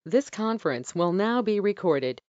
This conference will now be recorded.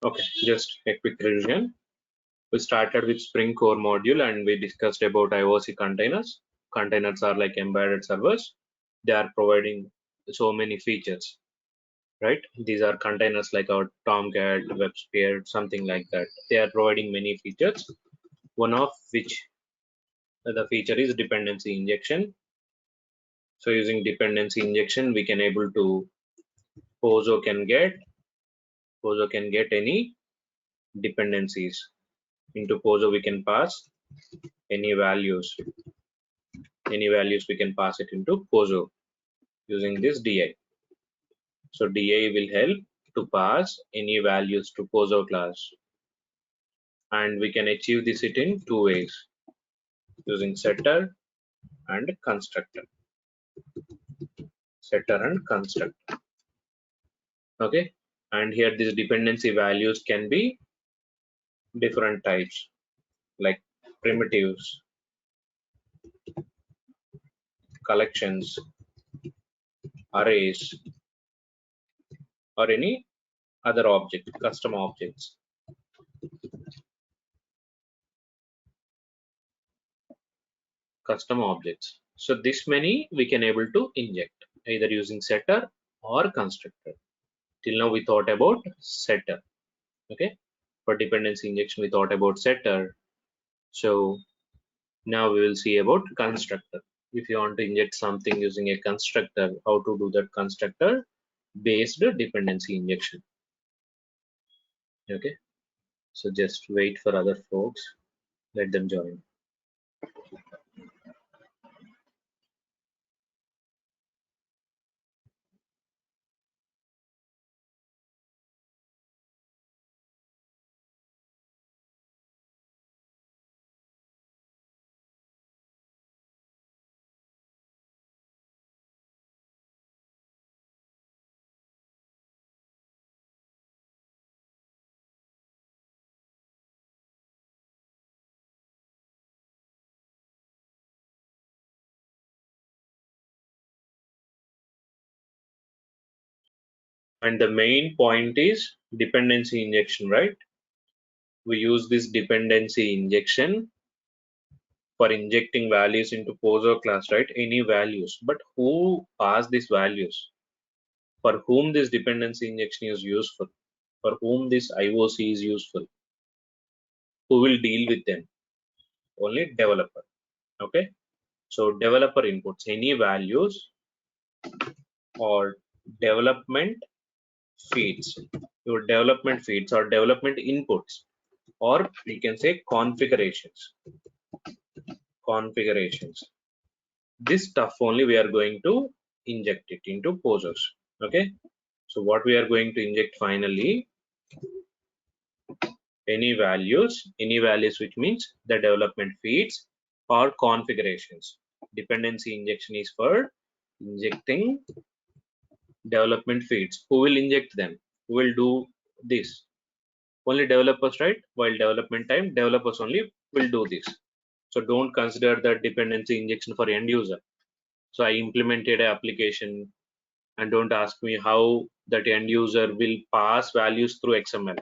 Okay, just a quick revision. We started with Spring Core module and we discussed about IOC containers. Containers are like embedded servers. They are providing so many features, right? These are containers like our Tomcat, WebSphere, something like that. They are providing many features. One of which the feature is dependency injection. So using dependency injection, we can able to Pozo can get any dependencies. Into Pozo we can pass any values. Any values we can pass it into Pozo using this DI. So DI will help to pass any values to Pozo class. And we can achieve this it in two ways using setter and constructor. Setter and constructor. Okay. And here these dependency values can be different types like primitives, collections, arrays, or any other object, custom objects. Custom objects. So this many we can able to inject either using setter or constructor. Till now we thought about setter. Okay. For dependency injection we thought about setter. So now we will see about constructor. If you want to inject something using a constructor, how to do that constructor based dependency injection. Okay. So just wait for other folks. Let them join. And the main point is dependency injection, right? We use this dependency injection for injecting values into poser class, right? Any values, but who pass these values? For whom this dependency injection is useful? For whom this IOC is useful? Who will deal with them? Only developer. Okay. So developer inputs any values or development feeds. Your development feeds or development inputs, or you can say configurations. Configurations. This stuff only we are going to inject it into posers. Okay. So what we are going to inject finally, any values which means the development feeds or configurations. Dependency injection is for injecting development feeds. Who will inject them? Who will do this? Only developers, right? While development time, developers only will do this. So don't consider the dependency injection for end user. So I implemented an application and don't ask me how that end user will pass values through XML.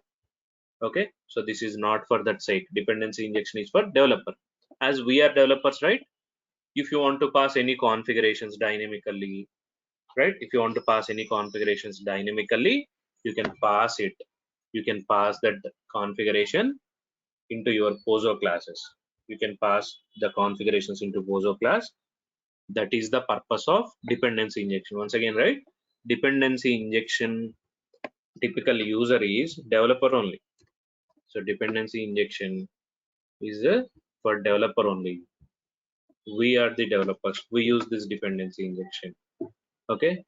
Okay, so this is not for that sake. Dependency injection is for developer. As we are developers, right? If you want to pass any configurations dynamically, right? If you want to pass any configurations dynamically, you can pass it. You can pass that configuration into your Pozo classes. You can pass the configurations into Pozo class. That is the purpose of dependency injection. Once again, right? Dependency injection typical user is developer only. So dependency injection is for developer only. We are the developers. We use this dependency injection. Okay.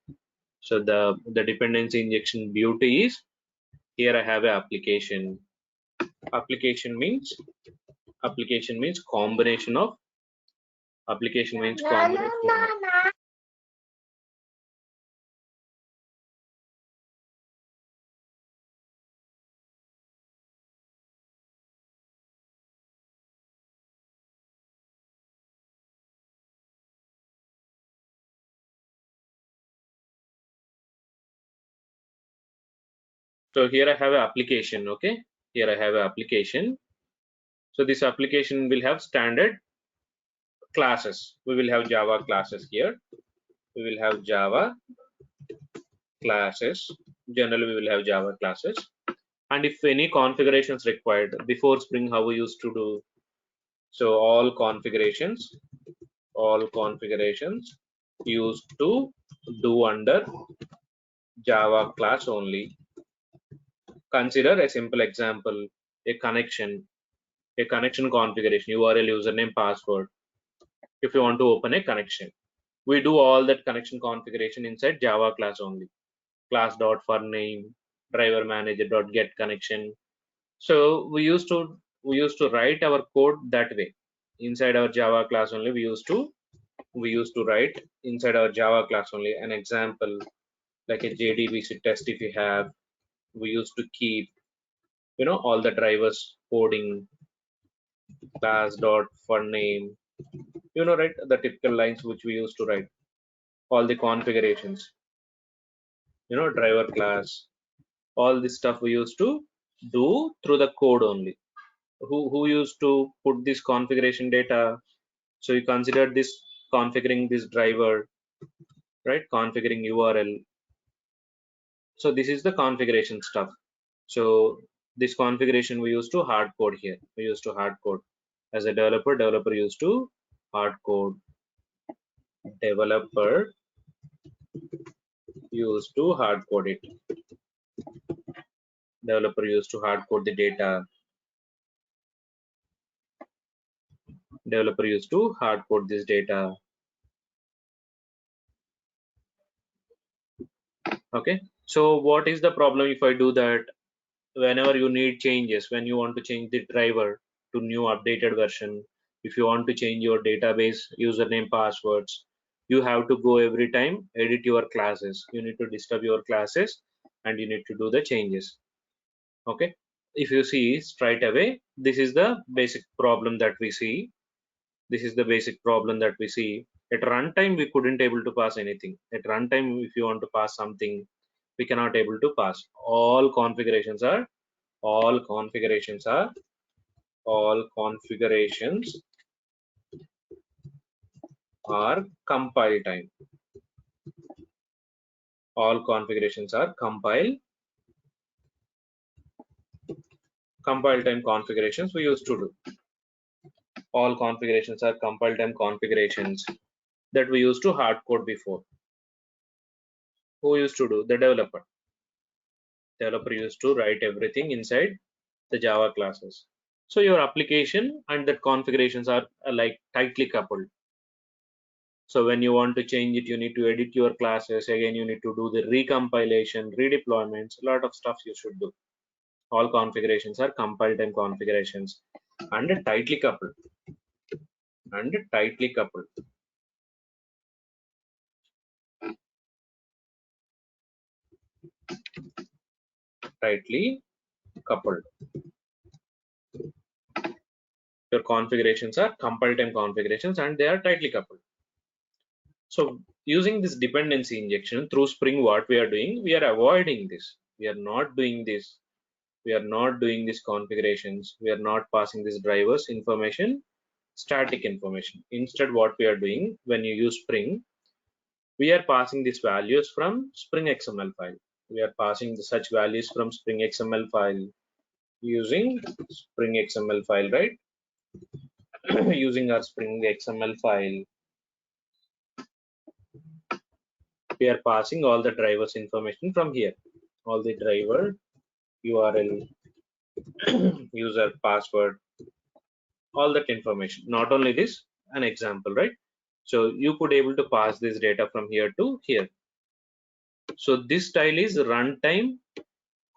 So the dependency injection beauty is here I have an application. Application means combination of application means combination. So here I have an application. Okay. Here I have an application. So this application will have standard classes. We will have Java classes here. We will have Java classes. Generally, we will have Java classes. And if any configurations required before Spring, how we used to do. So all configurations used to do under Java class only. Consider a simple example, a connection configuration, URL, username, password. If you want to open a connection, we do all that connection configuration inside Java class only. Class dot for name, driver manager dot get connection. So we used to write our code that way inside our Java class only. We used to write inside our Java class only an example like a JDBC test. If you have, we used to keep all the drivers coding class dot for name, right, the typical lines which we used to write, all the configurations, driver class, all this stuff we used to do through the code only. Who used to put this configuration data? So you consider this configuring this driver, right, configuring URL. So this is the configuration stuff. So this configuration we used to hard code here. We used to hard code as a developer used to hard code. Developer used to hard code it. Developer used to hard code the data. Developer used to hard code this data. Okay. So what is the problem if I do that? Whenever you need changes, when you want to change the driver to new updated version, if you want to change your database username passwords, you have to go every time edit your classes. You need to disturb your classes and you need to do the changes. Okay. If you see straight away, this is the basic problem that we see. This is the basic problem that we see. At runtime, we couldn't able to pass anything. At runtime, if you want to pass something, we cannot able to pass. All configurations are all configurations are compile time. All configurations are compile time configurations we used to do. All configurations are compile time configurations that we used to hard code before. Who used to do? The developer. Developer used to write everything inside the Java classes. So your application and that configurations are like tightly coupled. So when you want to change it, you need to edit your classes. Again, you need to do the recompilation, redeployments, a lot of stuff you should do. All configurations are compile time configurations and tightly coupled. Tightly coupled. Tightly coupled. Your configurations are compile time configurations and they are tightly coupled. So using this dependency injection through Spring, what we are doing, we are avoiding this. We are not doing this. We are not doing these configurations. We are not passing this drivers information, static information. Instead, what we are doing when you use Spring, we are passing these values from Spring XML file. We are passing such values from Spring XML file using Spring XML file, right? Using our Spring XML file, we are passing all the drivers information from here. All the driver, URL, user, password, all that information. Not only this, an example, right? So you could able to pass this data from here to here. So this style is runtime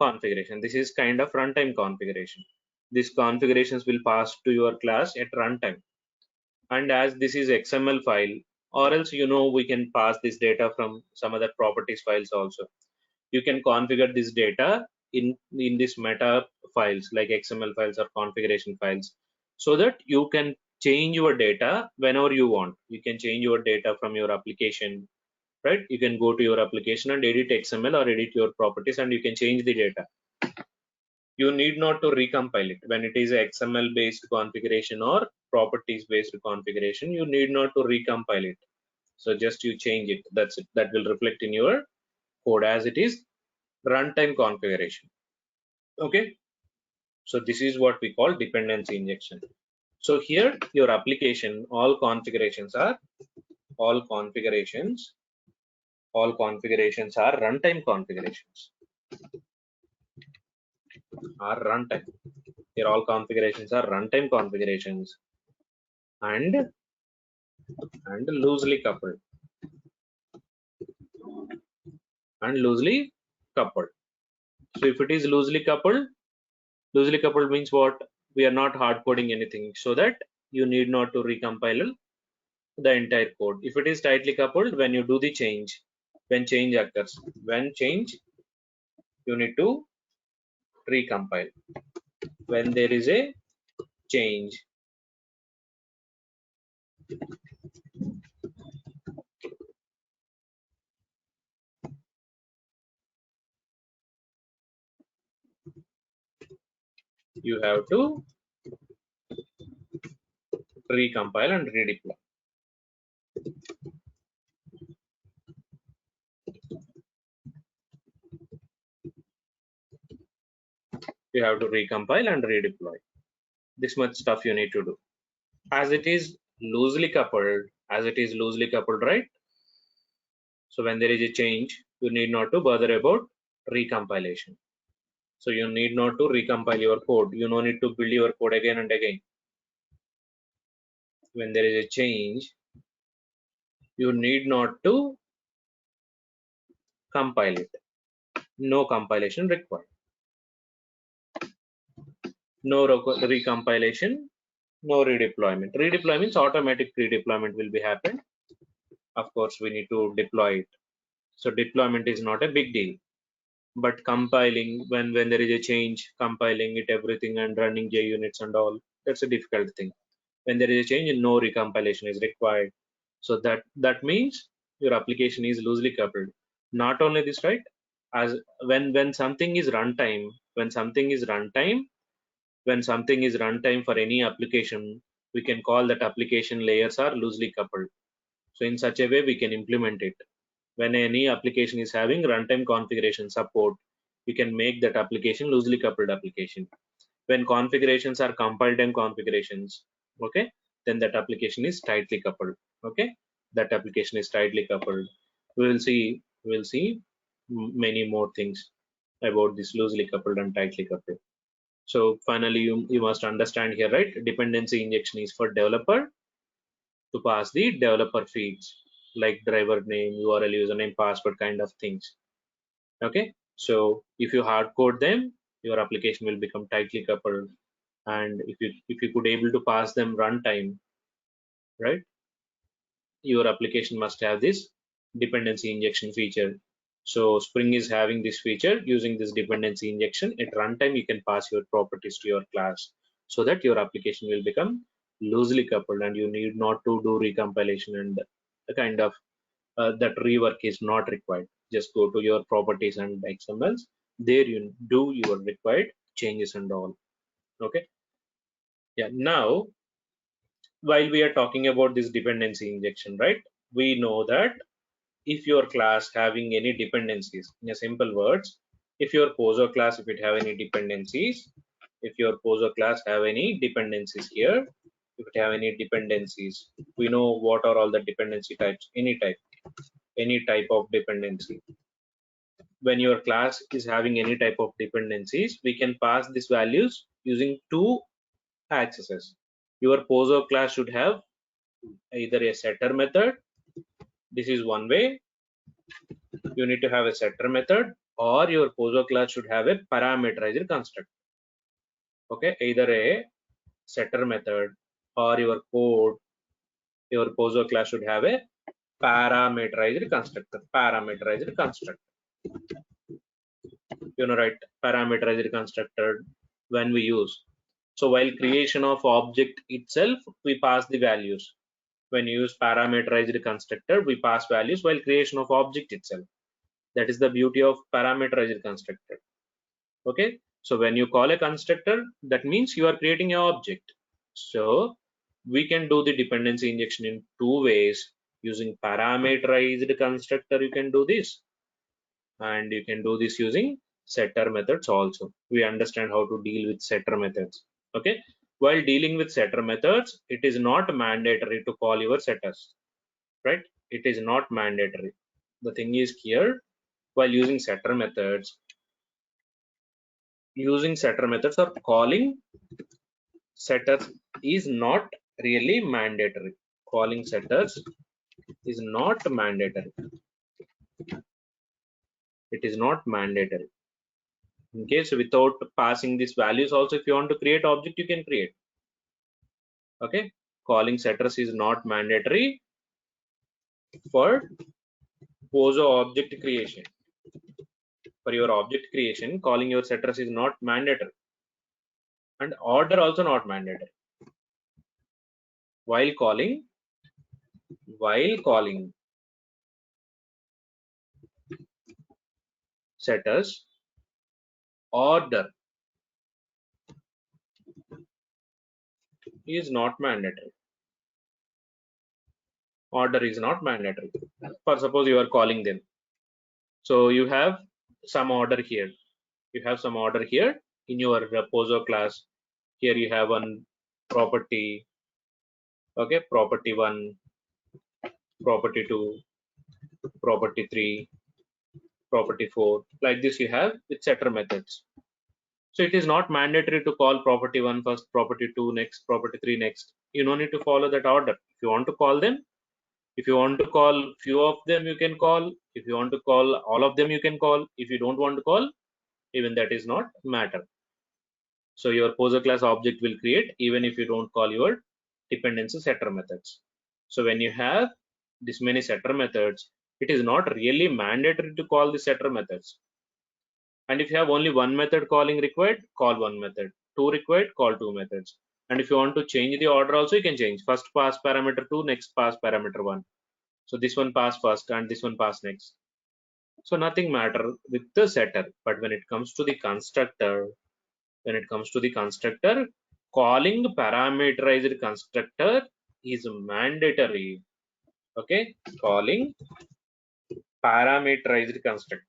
configuration. This is kind of runtime configuration. These configurations will pass to your class at runtime. And as this is XML file, or else we can pass this data from some other properties files also. You can configure this data in this meta files like XML files or configuration files, so that you can change your data whenever you want. You can change your data from your application, right? You can go to your application and edit XML or edit your properties, and you can change the data. You need not to recompile it. When it is a XML based configuration or properties based configuration, you need not to recompile it. So just you change it, that's it. That will reflect in your code as it is runtime configuration. Okay, so this is what we call dependency injection. So here your application, all configurations are runtime configurations, are runtime. Here all configurations are runtime configurations, and loosely coupled, coupled. So if it is loosely coupled means what? We are not hard coding anything, so that you need not to recompile the entire code. If it is tightly coupled, when you do the change, when change occurs, you need to recompile. When there is a change, you have to recompile and redeploy. You have to recompile and redeploy. This much stuff you need to do. As it is loosely coupled, right? So when there is a change, you need not to bother about recompilation. So you need not to recompile your code. You no need to build your code again and again. When there is a change, you need not to compile it. No compilation required. No recompilation, no redeployment. Redeployment means automatic redeployment will be happened. Of course, we need to deploy it. So deployment is not a big deal. But compiling, when there is a change, compiling it everything and running JUnits and all, that's a difficult thing. When there is a change, no recompilation is required. So that means your application is loosely coupled. Not only this, right? As when something is runtime, when something is runtime for any application, we can call that application layers are loosely coupled. So in such a way, we can implement it. When any application is having runtime configuration support, you can make that application loosely coupled application. When configurations are compile time configurations, okay, then that application is tightly coupled. Okay, that application is tightly coupled. We will see many more things about this loosely coupled and tightly coupled. So finally, you must understand here, right? Dependency injection is for developer to pass the developer feeds like driver name, URL, username, password kind of things. Okay, so if you hard code them, your application will become tightly coupled. And if you could able to pass them runtime, right? Your application must have this dependency injection feature. So Spring is having this feature. Using this dependency injection at runtime, you can pass your properties to your class so that your application will become loosely coupled and you need not to do recompilation and the kind of that rework is not required. Just go to your properties and XMLs. There you do your required changes and all. Okay. Yeah. Now, while we are talking about this dependency injection, right? We know that if your class having any dependencies, in a simple words, if your poser class, if it have any dependencies, if your poser class have any dependencies here, if it have any dependencies, we know what are all the dependency types. Any type of dependency. When your class is having any type of dependencies, we can pass these values using two accesses. Your poser class should have either a setter method. This is one way. You need to have a setter method, or your POSO class should have a parameterized constructor. Okay, either a setter method or your code, your POSO class should have a parameterized constructor. Parameterized constructor. Right? Parameterized constructor when we use. So while creation of object itself, we pass the values. When you use parameterized constructor, we pass values while creation of object itself. That is the beauty of parameterized constructor. Okay, so when you call a constructor, that means you are creating an object. So we can do the dependency injection in two ways. Using parameterized constructor, you can do this, and you can do this using setter methods also. We understand how to deal with setter methods. Okay, while dealing with setter methods, it is not mandatory to call your setters, right? It is not mandatory. The thing is here, while using setter methods, or calling setters is not really mandatory. Calling setters is not mandatory. It is not mandatory. In case without passing these values also, if you want to create object, you can create. Okay, calling setters is not mandatory for POSO object creation. For your object creation, calling your setters is not mandatory, and order also not mandatory. While calling setters, order is not mandatory. Order is not mandatory. For suppose you are calling them, so you have some order here. You have some order here in your POSO class. Here you have one property. Okay, property 1, property 2, property 3, property 4. Like this you have with setter methods. So it is not mandatory to call property 1 first, property 2 next, property 3 next. You don't need to follow that order. If you want to call them, if you want to call few of them, you can call. If you want to call all of them, you can call. If you don't want to call, even that is not matter. So your POSO class object will create even if you don't call your dependency setter methods. So when you have this many setter methods, it is not really mandatory to call the setter methods. And if you have only one method calling required, call one method. Two required, call two methods. And if you want to change the order also, you can change. First pass parameter 2, next pass parameter 1. So this one pass first and this one pass next. So nothing matter with the setter. But when it comes to the constructor, calling parameterized constructor is mandatory. Okay, calling parameterized constructor.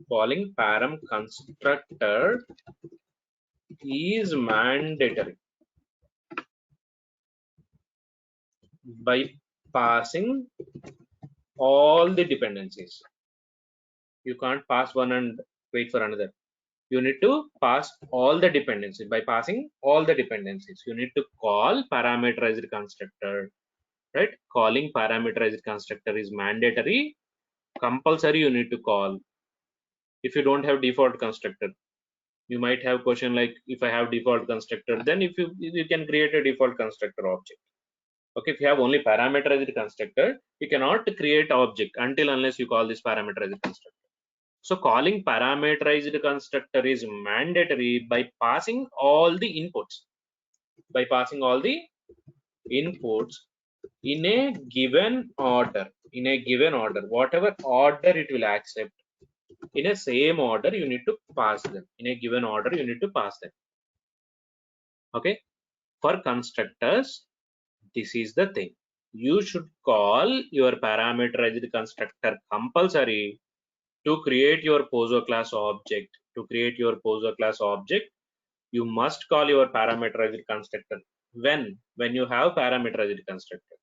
Calling param constructor is mandatory by passing all the dependencies. You can't pass one and wait for another. You need to pass all the dependencies. By passing all the dependencies, you need to call parameterized constructor, right? Calling parameterized constructor is mandatory. Compulsory you need to call. If you don't have default constructor, you might have question like, if I have default constructor, then if you can create a default constructor object. Okay, if you have only parameterized constructor, you cannot create object until unless you call this parameterized constructor. So calling parameterized constructor is mandatory by passing all the inputs. By passing all the inputs in a given order. In a given order, whatever order it will accept, in a same order you need to pass them. In a given order you need to pass them. Okay, for constructors, this is the thing. You should call your parameterized constructor compulsory to create your POSO class object. To create your POSO class object, you must call your parameterized constructor when you have parameterized constructor.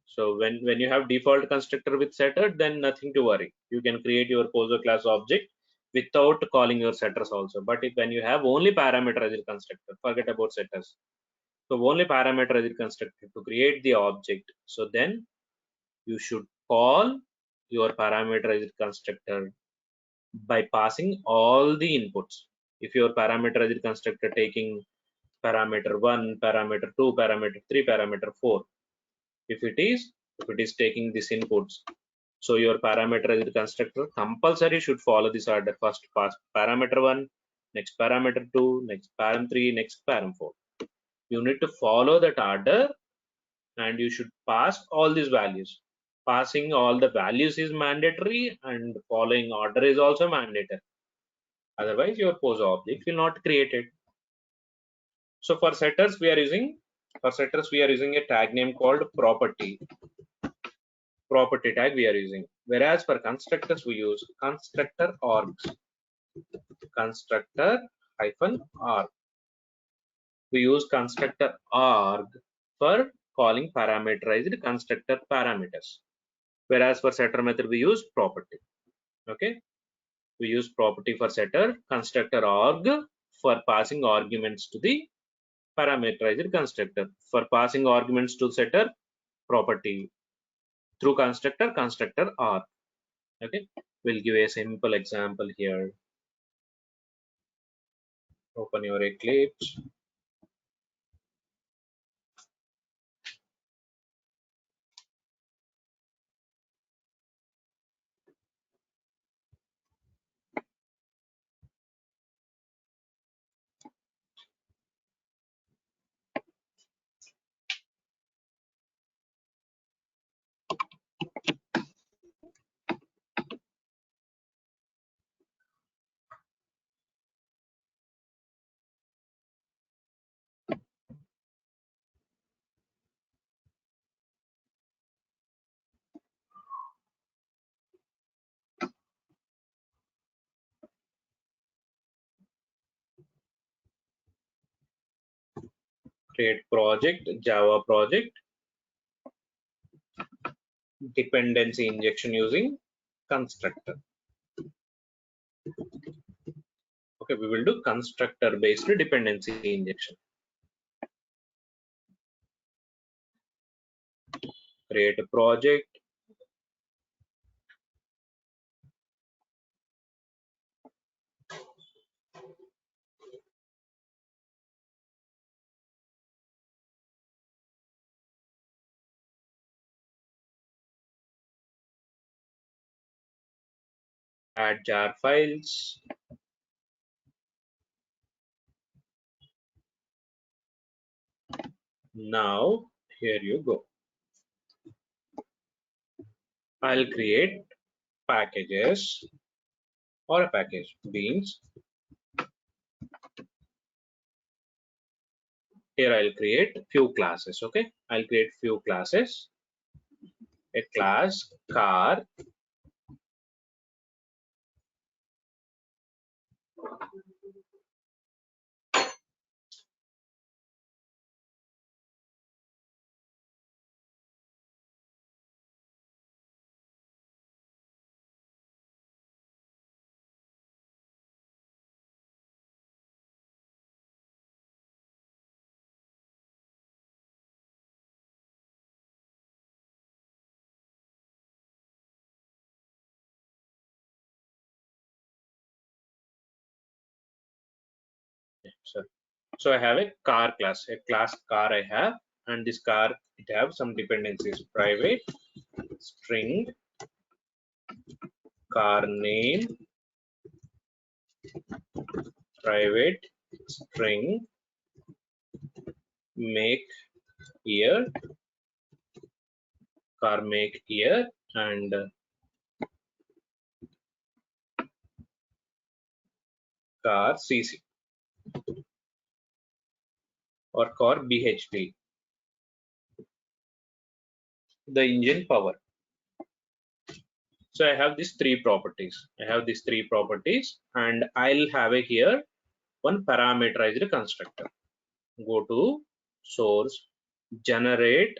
So when you have default constructor with setter, then nothing to worry. You can create your POSO class object without calling your setters also. But when you have only parameterized constructor, forget about setters. So only parameterized constructor to create the object. So then you should call your parameterized constructor by passing all the inputs. If your parameterized constructor taking parameter 1, parameter 2, parameter 3, parameter 4, if it is taking these inputs, so your parameterized constructor compulsory should follow this order. First pass parameter 1, next parameter 2, next param 3, next param 4. You need to follow that order and you should pass all these values. Passing all the values is mandatory and following order is also mandatory. Otherwise your pose object will not create it. So for setters we are using a tag name called property tag we are using. Whereas for constructors we use constructor args, constructor hyphen arg. We use constructor arg for calling parameterized constructor parameters. Whereas for setter method we use property. Okay, we use property for setter, constructor arg for passing arguments to the parameterized constructor. For passing arguments to setter, property. Through constructor arg. Okay, we'll give a simple example here. Open your Eclipse. Create project, Java project, dependency injection using constructor. Okay, we will do constructor based dependency injection. Create a project. Add jar files. Now, here you go. I'll create packages or a package beans. Here I'll create few classes. Okay, I'll create few classes. A class car, so I have a car class, a class car I have, and this car it have some dependencies: private string car name, private string make year, car make year, and car CC or car BHP, the engine power. So I have these three properties. And I'll have a here one parameterized constructor. Go to source, generate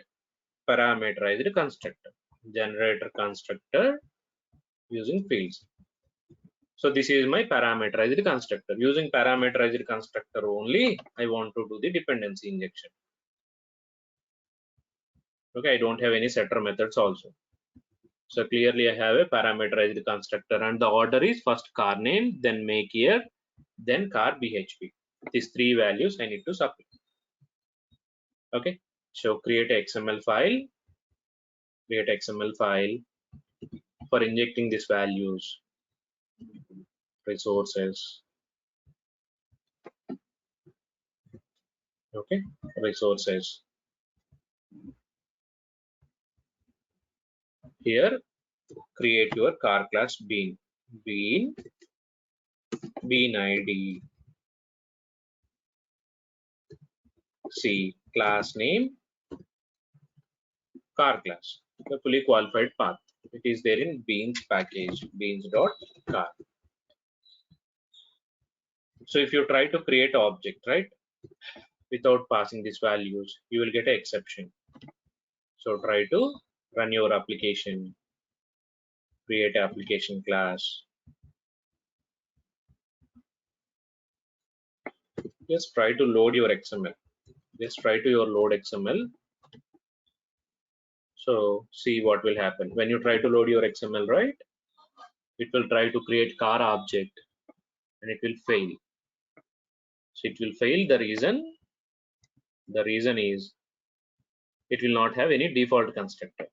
parameterized constructor, generator constructor using fields. So this is my parameterized constructor. Using parameterized constructor only, I want to do the dependency injection. Okay, I don't have any setter methods also. So clearly I have a parameterized constructor, and the order is first car name, then make year, then car BHP. These three values I need to submit. Okay, so create a XML file, for injecting these values, resources. Okay, resources. Here, create your car class bean ID, C class name, car class, the fully qualified path. It is there in beans package, beans.car. So if you try to create an object, right, without passing these values, you will get an exception. So try to run your application, create an application class. Just try to load your XML. Just try to your load XML. So see what will happen when you try to load your XML, right? It will try to create car object and it will fail. So it will fail. The reason is it will not have any default constructor.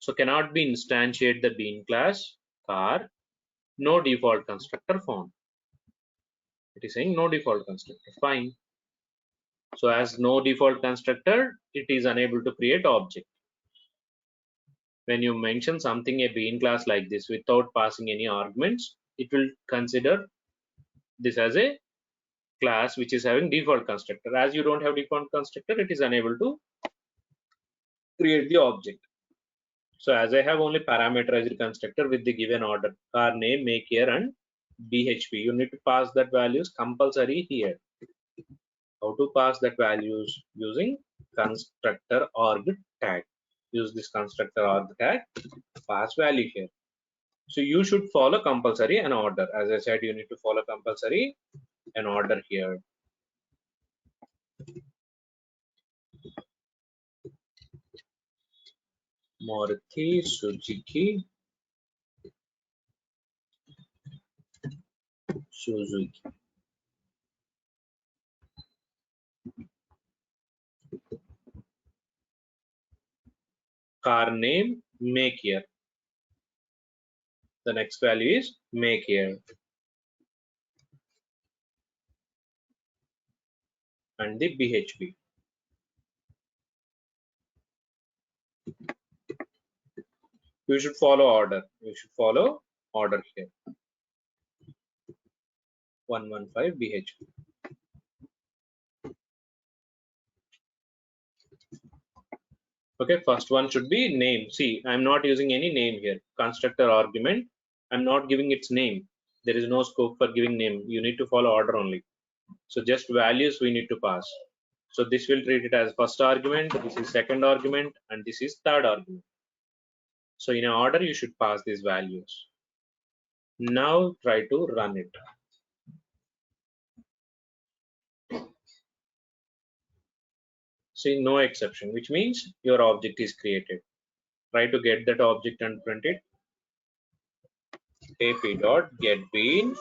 So cannot be instantiate the bean class car, no default constructor found. It is saying no default constructor. Fine. So as no default constructor, it is unable to create object. When you mention something a bean class like this without passing any arguments, it will consider this as a class which is having default constructor. As you don't have default constructor, it is unable to create the object. So as I have only parameterized constructor with the given order, car name, make year, and BHP, you need to pass that values compulsory here. How to pass that values? Using constructor arg tag. Use this constructor arg tag, pass value here. So you should follow compulsory an order. As I said, you need to follow compulsory an order here. Maruti Suzuki car name, make year. The next value is make year, and the BHP. You should follow order. You should follow order here. 115 BHP. Okay, first one should be name. See, I'm not using any name here. Constructor argument, I'm not giving its name. There is no scope for giving name. You need to follow order only. So just values we need to pass. So this will treat it as first argument, this is second argument, and this is third argument. So in an order, you should pass these values. Now try to run it. See, no exception, which means your object is created. Try to get that object and print it. ap.getBean.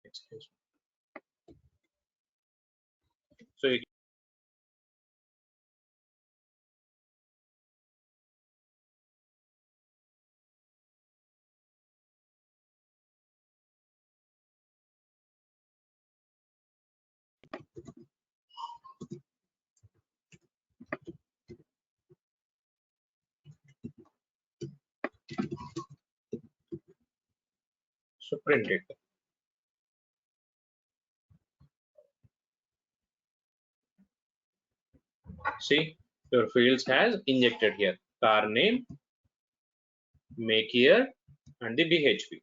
Excuse me. So you so print it. See, your fields has injected here. Car name, make year, and the BHP.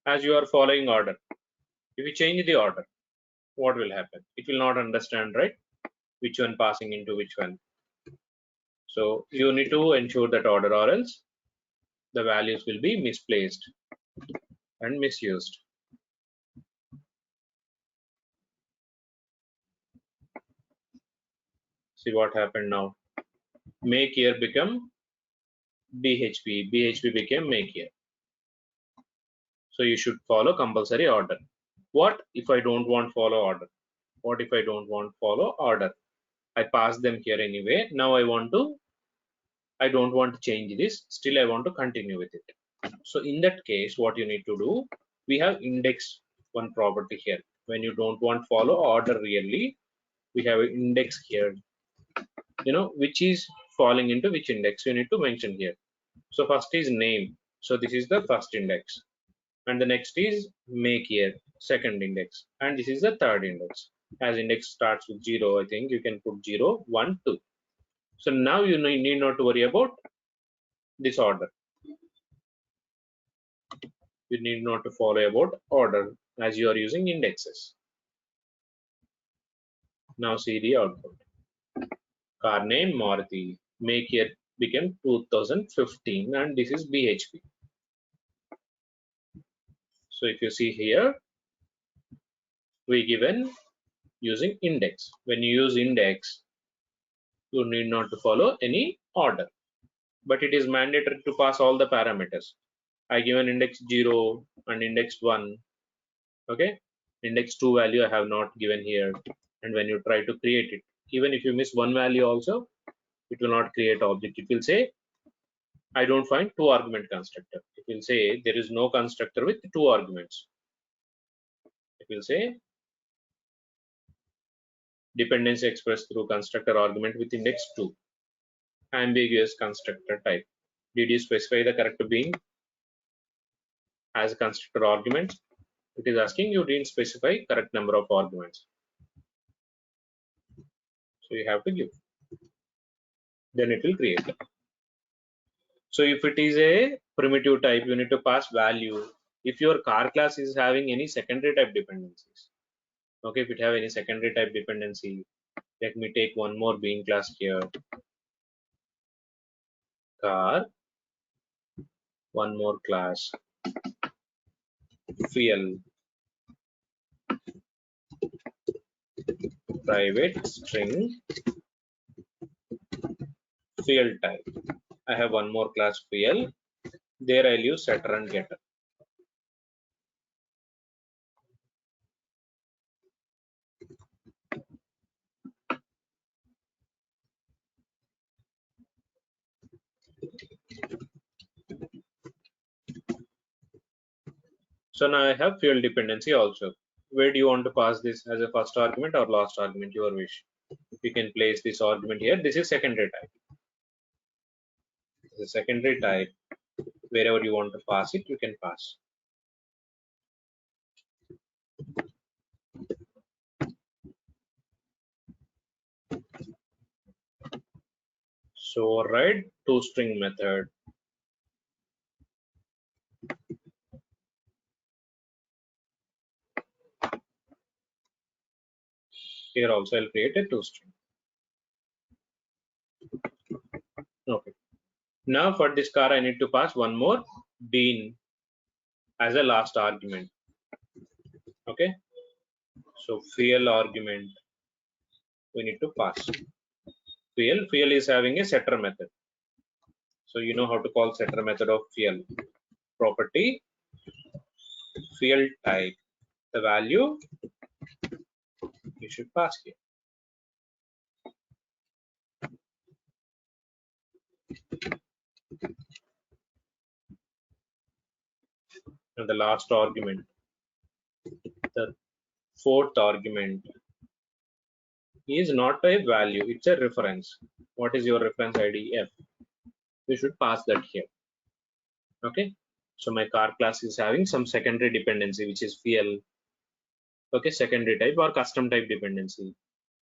As you are following order. If you change the order, what will happen? It will not understand, right? Which one passing into which one. So you need to ensure that order, or else the values will be misplaced and misused. See what happened now. Make here become BHP. BHP became make here. So you should follow compulsory order. What if I don't want follow order? What if I don't want follow order? I pass them here anyway. Now I don't want to change this. Still I want to continue with it. So in that case, what you need to do, we have index one property here. When you don't want follow order really, we have an index here, which is falling into which index you need to mention here. So first is name. So this is the first index. And the next is make here, second index. And this is the third index. As index starts with 0, I think you can put 0, 1, 2. So now you need not to worry about this order. You need not to follow about order as you are using indexes. Now see the output. Car name Maruti. Make year became 2015 and this is BHP. So if you see here, we given using index. When you use index, you need not to follow any order, but it is mandatory to pass all the parameters. I given index 0 and index 1. Okay, index 2 value I have not given here. And when you try to create it, even if you miss one value also, it will not create object. It will say I don't find two argument constructor. It will say there is no constructor with two arguments. It will say dependency expressed through constructor argument with index 2. Ambiguous constructor type. Did you specify the correct being as a constructor argument? It is asking you didn't specify correct number of arguments. So you have to give. Then it will create. So if it is a primitive type, you need to pass value. If your car class is having any secondary type dependencies. Okay, if it have any secondary type dependency, let me take one more being class here. Car, one more class, fuel, private string, fuel type. I have one more class fuel. There I'll use setter and getter. So now I have fuel dependency also. Where do you want to pass this as a first argument or last argument? Your wish. You can place this argument here. This is secondary type. This is secondary type. Wherever you want to pass it, you can pass. So write toString method. Here also I'll create a toString. Okay. Now for this car, I need to pass one more bean as a last argument. Okay. So fuel argument we need to pass. Fuel is having a setter method. So you know how to call setter method of fuel. Property fuel type. The value you should pass here. And the last argument, the fourth argument is not a value, it's a reference. What is your reference ID? F. You should pass that here. Okay. So my car class is having some secondary dependency, which is fuel. Okay, secondary type or custom type dependency.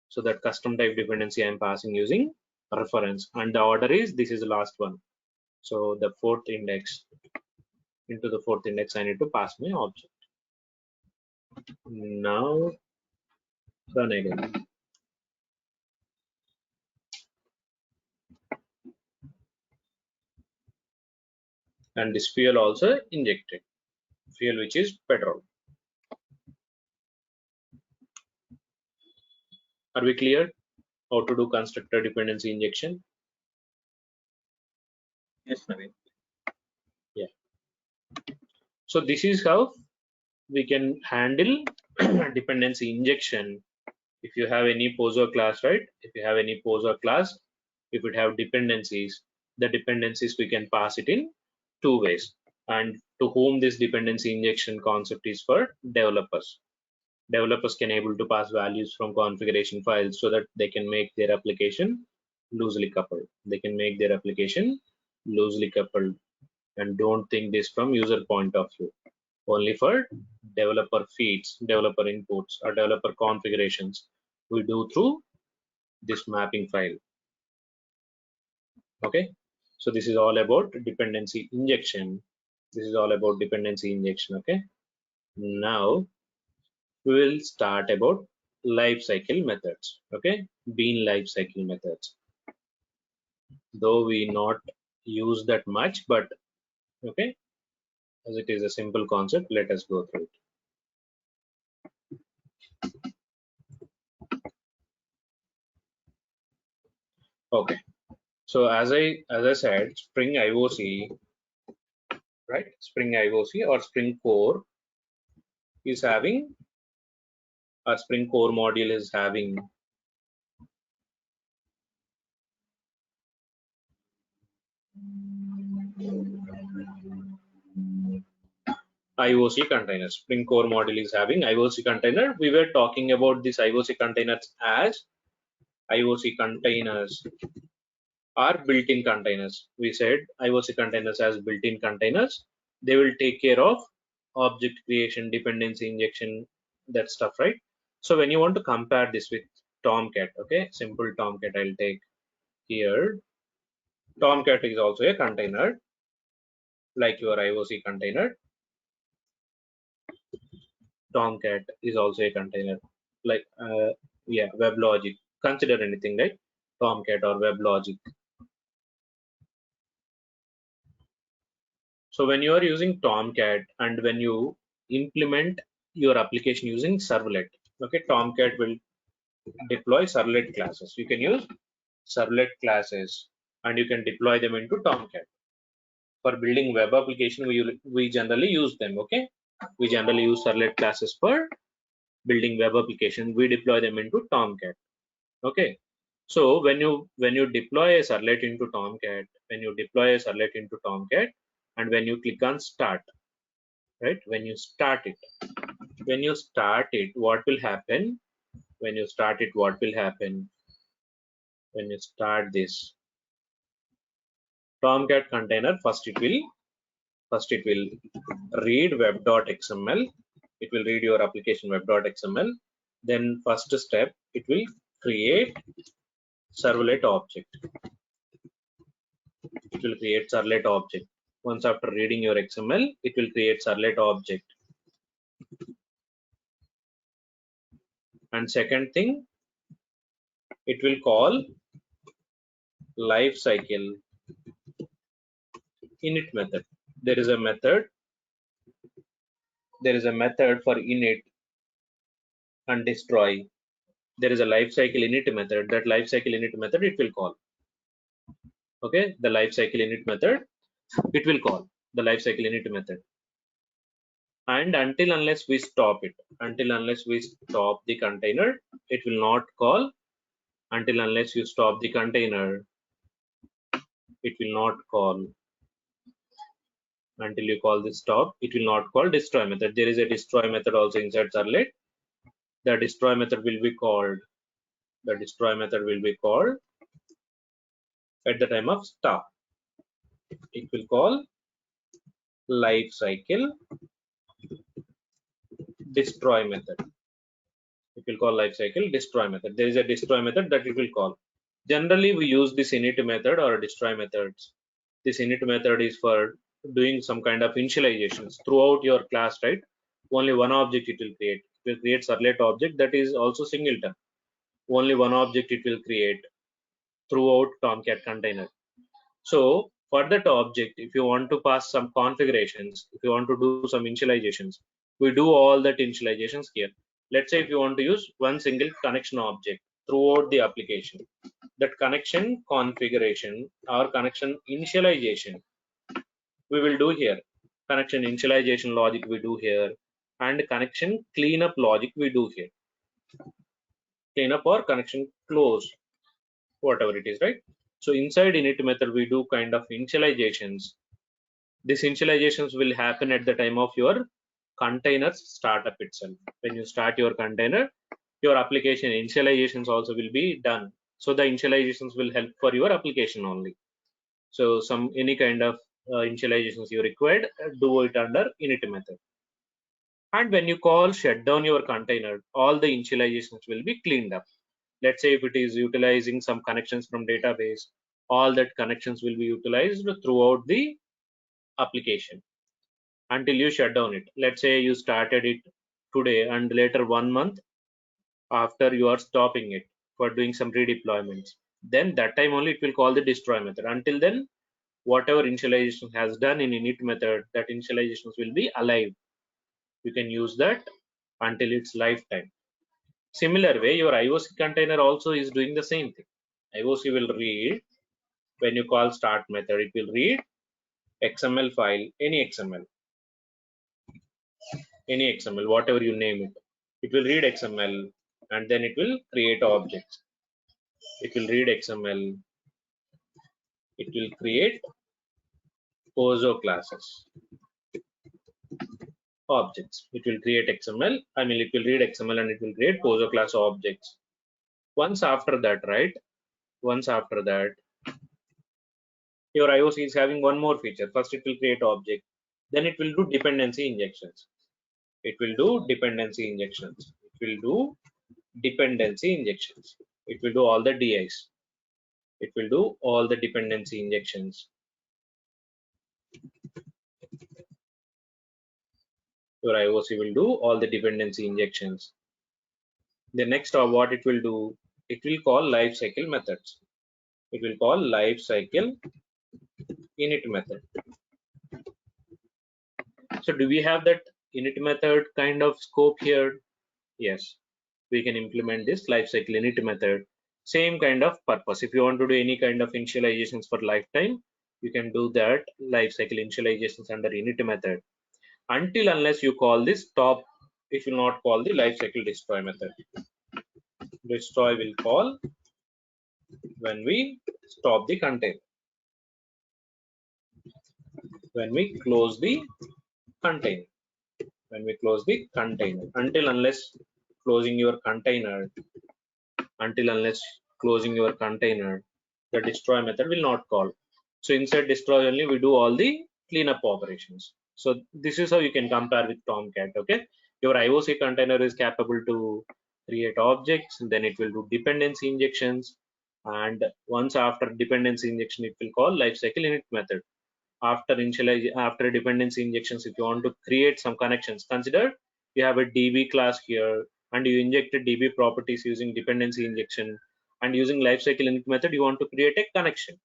So that custom type dependency I'm passing using reference, and the order is this is the last one. So the fourth index, into the fourth index I need to pass my object. Now run again. and this fuel also injected, fuel which is petrol. Are we clear how to do constructor dependency injection? Yes, Naveen. Yeah. So this is how we can handle dependency injection. If you have any poser class, right? If you have any poser class, if it have dependencies, the dependencies we can pass it in two ways. And to whom this dependency injection concept is for? Developers. Developers can able to pass values from configuration files so that they can make their application loosely coupled. They can make their application loosely coupled, and don't think this from user point of view. Only for developer feeds, developer inputs, or developer configurations we do through this mapping file. Okay, so this is all about dependency injection. This is all about dependency injection. Okay, now we will start about life cycle methods. Okay, bean life cycle methods, though we not use that much, but okay, as it is a simple concept, let us go through it. Okay, so as I said, Spring IOC, right? Spring IOC or Spring Core is having, our Spring Core module is having IOC containers. Spring Core module is having IOC container. We were talking about this IOC containers as IOC containers are built-in containers. We said IOC containers as built-in containers. They will take care of object creation, dependency injection, that stuff, right? So when you want to compare this with Tomcat, okay, simple Tomcat I'll take here. Tomcat is also a container like your IOC container. Tomcat is also a container like yeah, WebLogic. Consider anything, right? Tomcat or WebLogic. So when you are using Tomcat and when you implement your application using servlet, okay, Tomcat will deploy servlet classes. You can use servlet classes and you can deploy them into Tomcat. For building web application, we generally use them. Okay, we generally use servlet classes for building web application. We deploy them into Tomcat. Okay, so when you deploy a servlet into Tomcat, and when you click on start, right? When you start it, what will happen? When you start it, what will happen? When you start this Tomcat container, first it will read web.xml. It will read your application web.xml. Then first step, it will create servlet object. It will create servlet object. Once after reading your XML, it will create servlet object. And second thing, it will call lifecycle init method. There is a method for init and destroy. There is a lifecycle init method. That lifecycle init method it will call. Okay, the lifecycle init method it will call the lifecycle init method. And until unless we stop it, the container, it will not call. Until unless you stop the container, it will not call. Until you call this stop, it will not call destroy method. There is a destroy method also inside servlet. The destroy method will be called. At the time of stop. It will call life cycle destroy method. It will call life cycle destroy method. There is a destroy method that it will call. Generally, we use this init method or destroy methods. This init method is for doing some kind of initializations throughout your class, right? Only one object it will create. It will create servlet object that is also singleton. Only one object it will create throughout Tomcat container. So For that object, if you want to pass some configurations, if you want to do some initializations, we do all that initializations here. Let's say if you want to use one single connection object throughout the application, that connection configuration or connection initialization we will do here. Connection initialization logic we do here, and connection cleanup logic we do here. Cleanup or connection close, whatever it is, right? So inside init method we do kind of initializations. These initializations will happen at the time of your container's startup itself. When you start your container, your application initializations also will be done. So the initializations will help for your application only. So some any kind of initializations you required, do it under init method. And when you call shut down your container, all the initializations will be cleaned up. Let's say if it is utilizing some connections from database, all that connections will be utilized throughout the application until you shut down it. Let's say you started it today and later 1 month after you are stopping it for doing some redeployments. Then that time only it will call the destroy method. Until then, whatever initialization has done in init method, that initializations will be alive. You can use that until its lifetime. Similar way, your IOC container also is doing the same thing. IOC will read, when you call start method, it will read XML file, any XML, whatever you name it. It will read XML and then it will create objects. It will read XML. It will create POSO classes, objects. It will create XML. I mean, it will read XML and it will create POSO class objects. Once after that, right? Once after that, your IOC is having one more feature. First, it will create object. Then it will do dependency injections. It will do dependency injections. It will do dependency injections. It will do all the DIs. It will do all the dependency injections. Your IOC will do all the dependency injections. The next what it will do, it will call lifecycle methods. It will call lifecycle init method. So do we have that init method kind of scope here? Yes, we can implement this lifecycle init method. Same kind of purpose. If you want to do any kind of initializations for lifetime, you can do that lifecycle initializations under init method. Until unless you call this stop, it will not call the lifecycle destroy method. Destroy will call when we stop the container, when we close the container, when we close the container. Until unless closing your container, until unless closing your container, the destroy method will not call. So inside destroy only we do all the cleanup operations. So this is how you can compare with Tomcat. Okay, your IOC container is capable to create objects, then it will do dependency injections, and once after dependency injection it will call lifecycle init method. After dependency injections, if you want to create some connections, consider you have a DB class here and you injected DB properties using dependency injection, and using lifecycle init method you want to create a connection.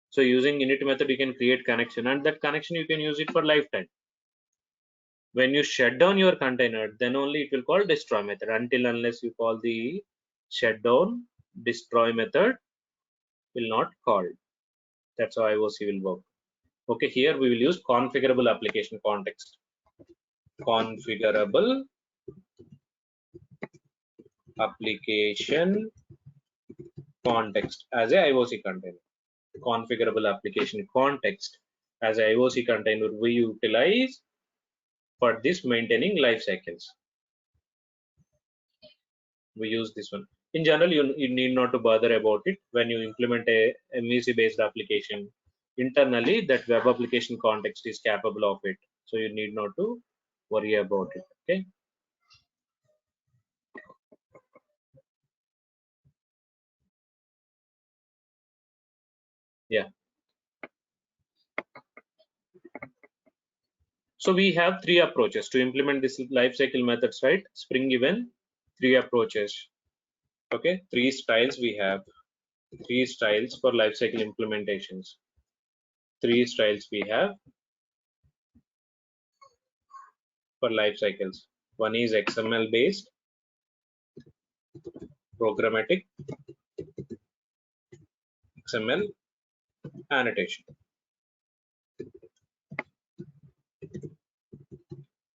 So using init method you can create connection, and that connection you can use it for lifetime. When you shut down your container, then only it will call destroy method. Until unless you call the shutdown destroy method will not call. That's how IOC will work. Okay, here we will use configurable application context. Configurable application context as a IOC container. Configurable application context as a IOC container we utilize for this maintaining life cycles. We use this one. In general, you need not to bother about it when you implement a MVC based application. Internally, that web application context is capable of it. So you need not to worry about it. Okay. Yeah. So we have three approaches to implement this lifecycle methods, right? Spring given three approaches. Okay, three styles we have. Three styles for lifecycle implementations. three styles we have for life cycles. One is XML based, programmatic, XML, annotation.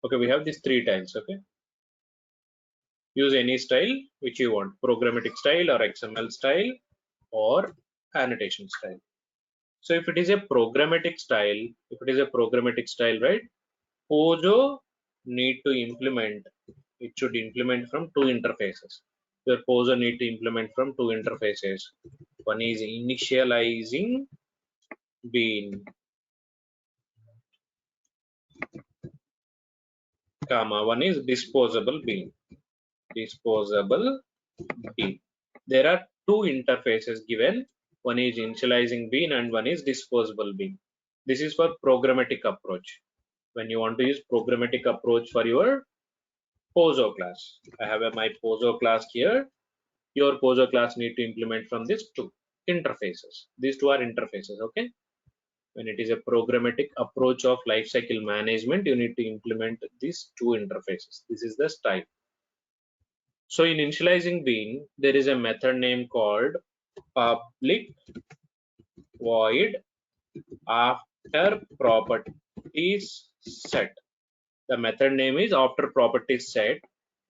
Okay, we have these three tiles. Okay, use any style which you want, programmatic style or XML style or annotation style. So if it is a programmatic style, right, Pojo need to implement, it should implement from two interfaces. Your Pojo need to implement from two interfaces. One is initializing bean, comma, one is disposable bean. Disposable bean. There are two interfaces given. One is initializing bean and one is disposable bean. This is for programmatic approach. When you want to use programmatic approach for your Pozo class, I have my Pozo class here. Your Pozo class need to implement from these two interfaces. These two are interfaces. Okay. When it is a programmatic approach of lifecycle management, you need to implement these two interfaces. This is the style. So in initializing bean, there is a method name called public void after properties set. The method name is after properties set,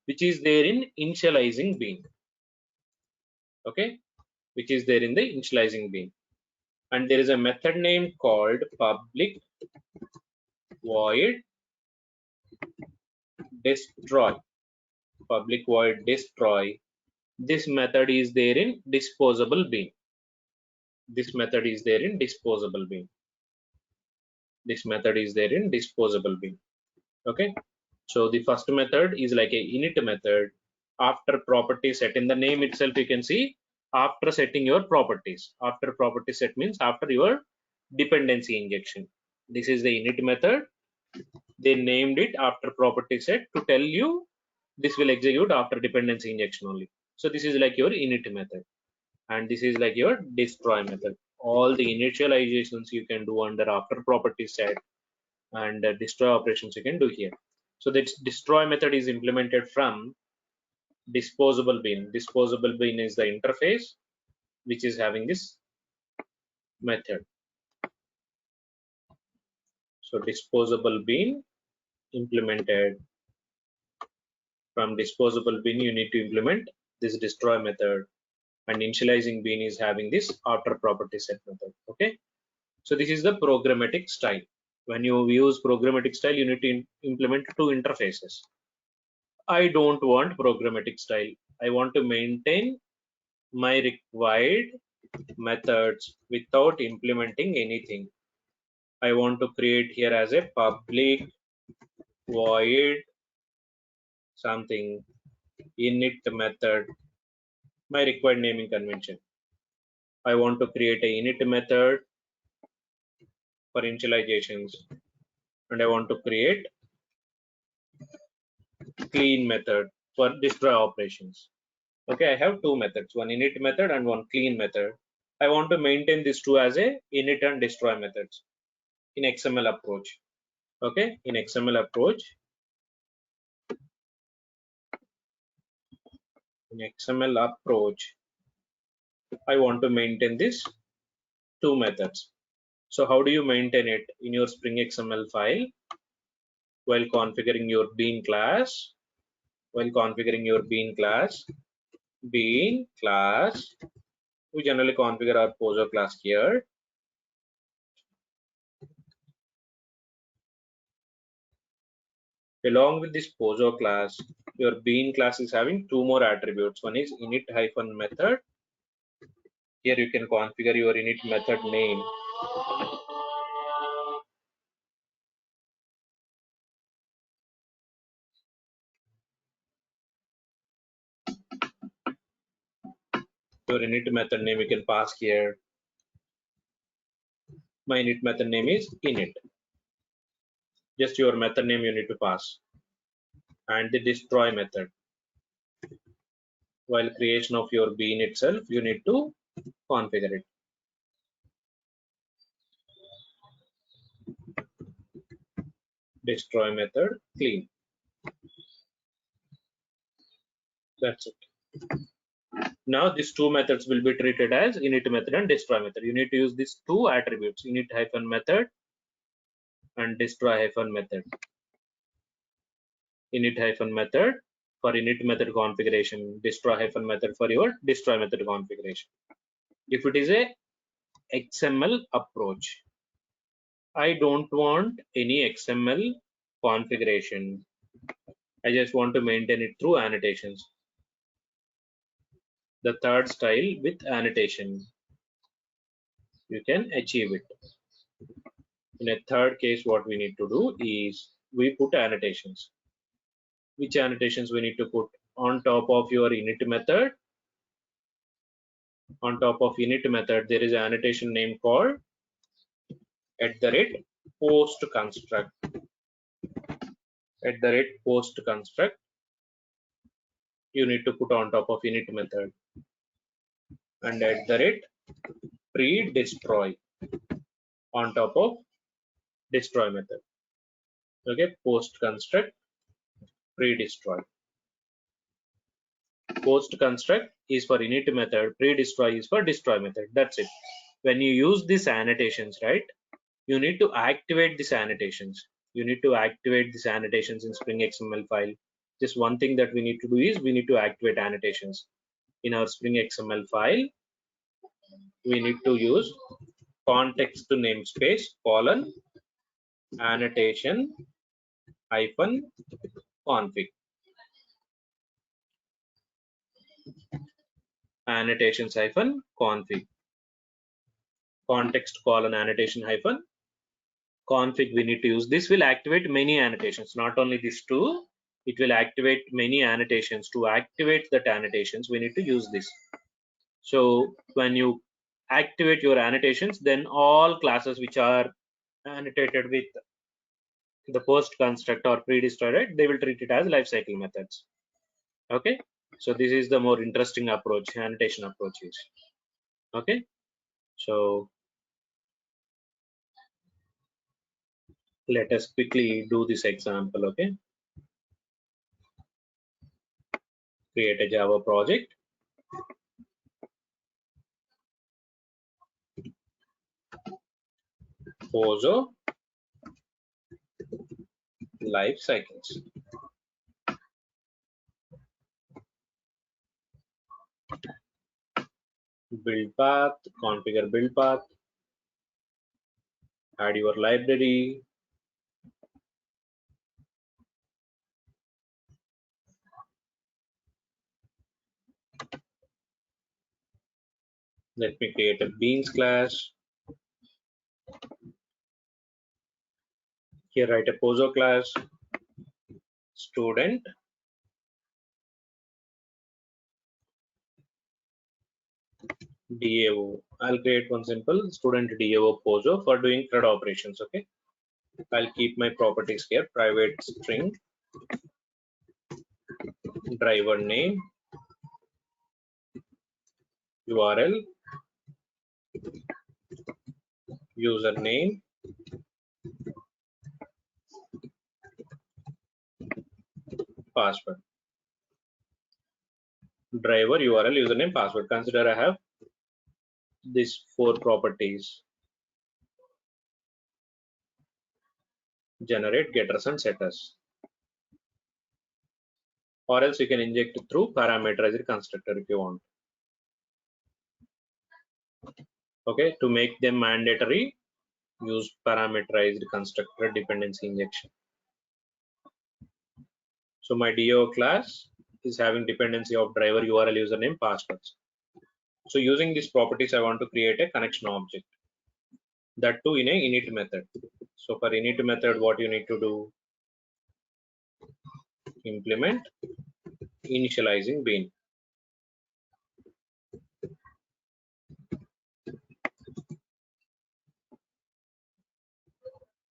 which is there in initializing bean. Okay, which is there in the initializing bean. And there is a method name called public void destroy. Public void destroy. This method is there in disposable bean. This method is there in disposable bean. This method is there in disposable bean. Okay, so the first method is like a init method. After property set, in the name itself you can see after setting your properties. After property set means after your dependency injection. This is the init method. They named it after property set to tell you this will execute after dependency injection only. So this is like your init method, and this is like your destroy method. All the initializations you can do under after property set, and destroy operations you can do here. So this destroy method is implemented from disposable bin. Disposable bin is the interface which is having this method. So disposable bin implemented. From disposable bin you need to implement this destroy method, and initializing bin is having this after property set method. Okay, so this is the programmatic style. When you use programmatic style, you need to implement two interfaces. I don't want programmatic style. I want to maintain my required methods without implementing anything. I want to create here as a public void something init method, my required naming convention. I want to create a init method for initializations, and I want to create clean method for destroy operations. Okay, I have two methods, one init method and one clean method. I want to maintain these two as a init and destroy methods in XML approach. Okay, in XML approach, I want to maintain these two methods. So how do you maintain it in your Spring XML file? While configuring your bean class, bean class, we generally configure our Pozo class here. Along with this Pozo class, your bean class is having two more attributes. One is init-method. Here you can configure your init method name. Your init method name you can pass here. My init method name is init. Just your method name you need to pass. And the destroy method. While creation of your bean itself, you need to configure it. destroy method clean. That's it. Now these two methods will be treated as init method and destroy method. You need to use these two attributes, init hyphen method and destroy hyphen method. Init hyphen method for init method configuration, destroy hyphen method for your destroy method configuration. If it is a XML approach, I don't want any XML configuration. I just want to maintain it through annotations. The third style with annotation, you can achieve it. In a third case, what we need to do is we put annotations. Which annotations we need to put? On top of your init method, on top of init method, there is an annotation name called @post construct. @post construct you need to put on top of init method, and @pre-destroy on top of destroy method. Okay, post construct pre-destroy. Post construct is for init method, pre-destroy is for destroy method. That's it. When you use these annotations, right, you need to activate these annotations. You need to activate these annotations in Spring XML file. Just one thing that we need to do is we need to activate annotations. In our Spring XML file, we need to use context namespace colon annotation hyphen config. Annotations hyphen config. Context colon annotation hyphen config we need to use. This will activate many annotations, not only these two, it will activate many annotations. To activate that annotations, we need to use this. So when you activate your annotations, then all classes which are annotated with the post construct or pre-destroy, right, they will treat it as lifecycle methods. Okay, so this is the more interesting approach, annotation approaches. Okay, so let us quickly do this example. Okay, create a Java project. Pozo life cycles. Build path, configure build path, add your library. Let me create a beans class. Here write a Pozo class, student DAO. I'll create one simple student DAO Pozo for doing CRUD operations. Okay, I'll keep my properties here, private string, driver name, URL, username, password. Driver, URL, username, password. Consider I have these four properties: generate, getters, and setters. Or else you can inject through parameterized constructor if you want. Okay, to make them mandatory, use parameterized constructor dependency injection. So my DAO class is having dependency of driver, URL, username, passwords. So using these properties, I want to create a connection object. That too in a init method. So for init method, what you need to do? Implement initializing bean.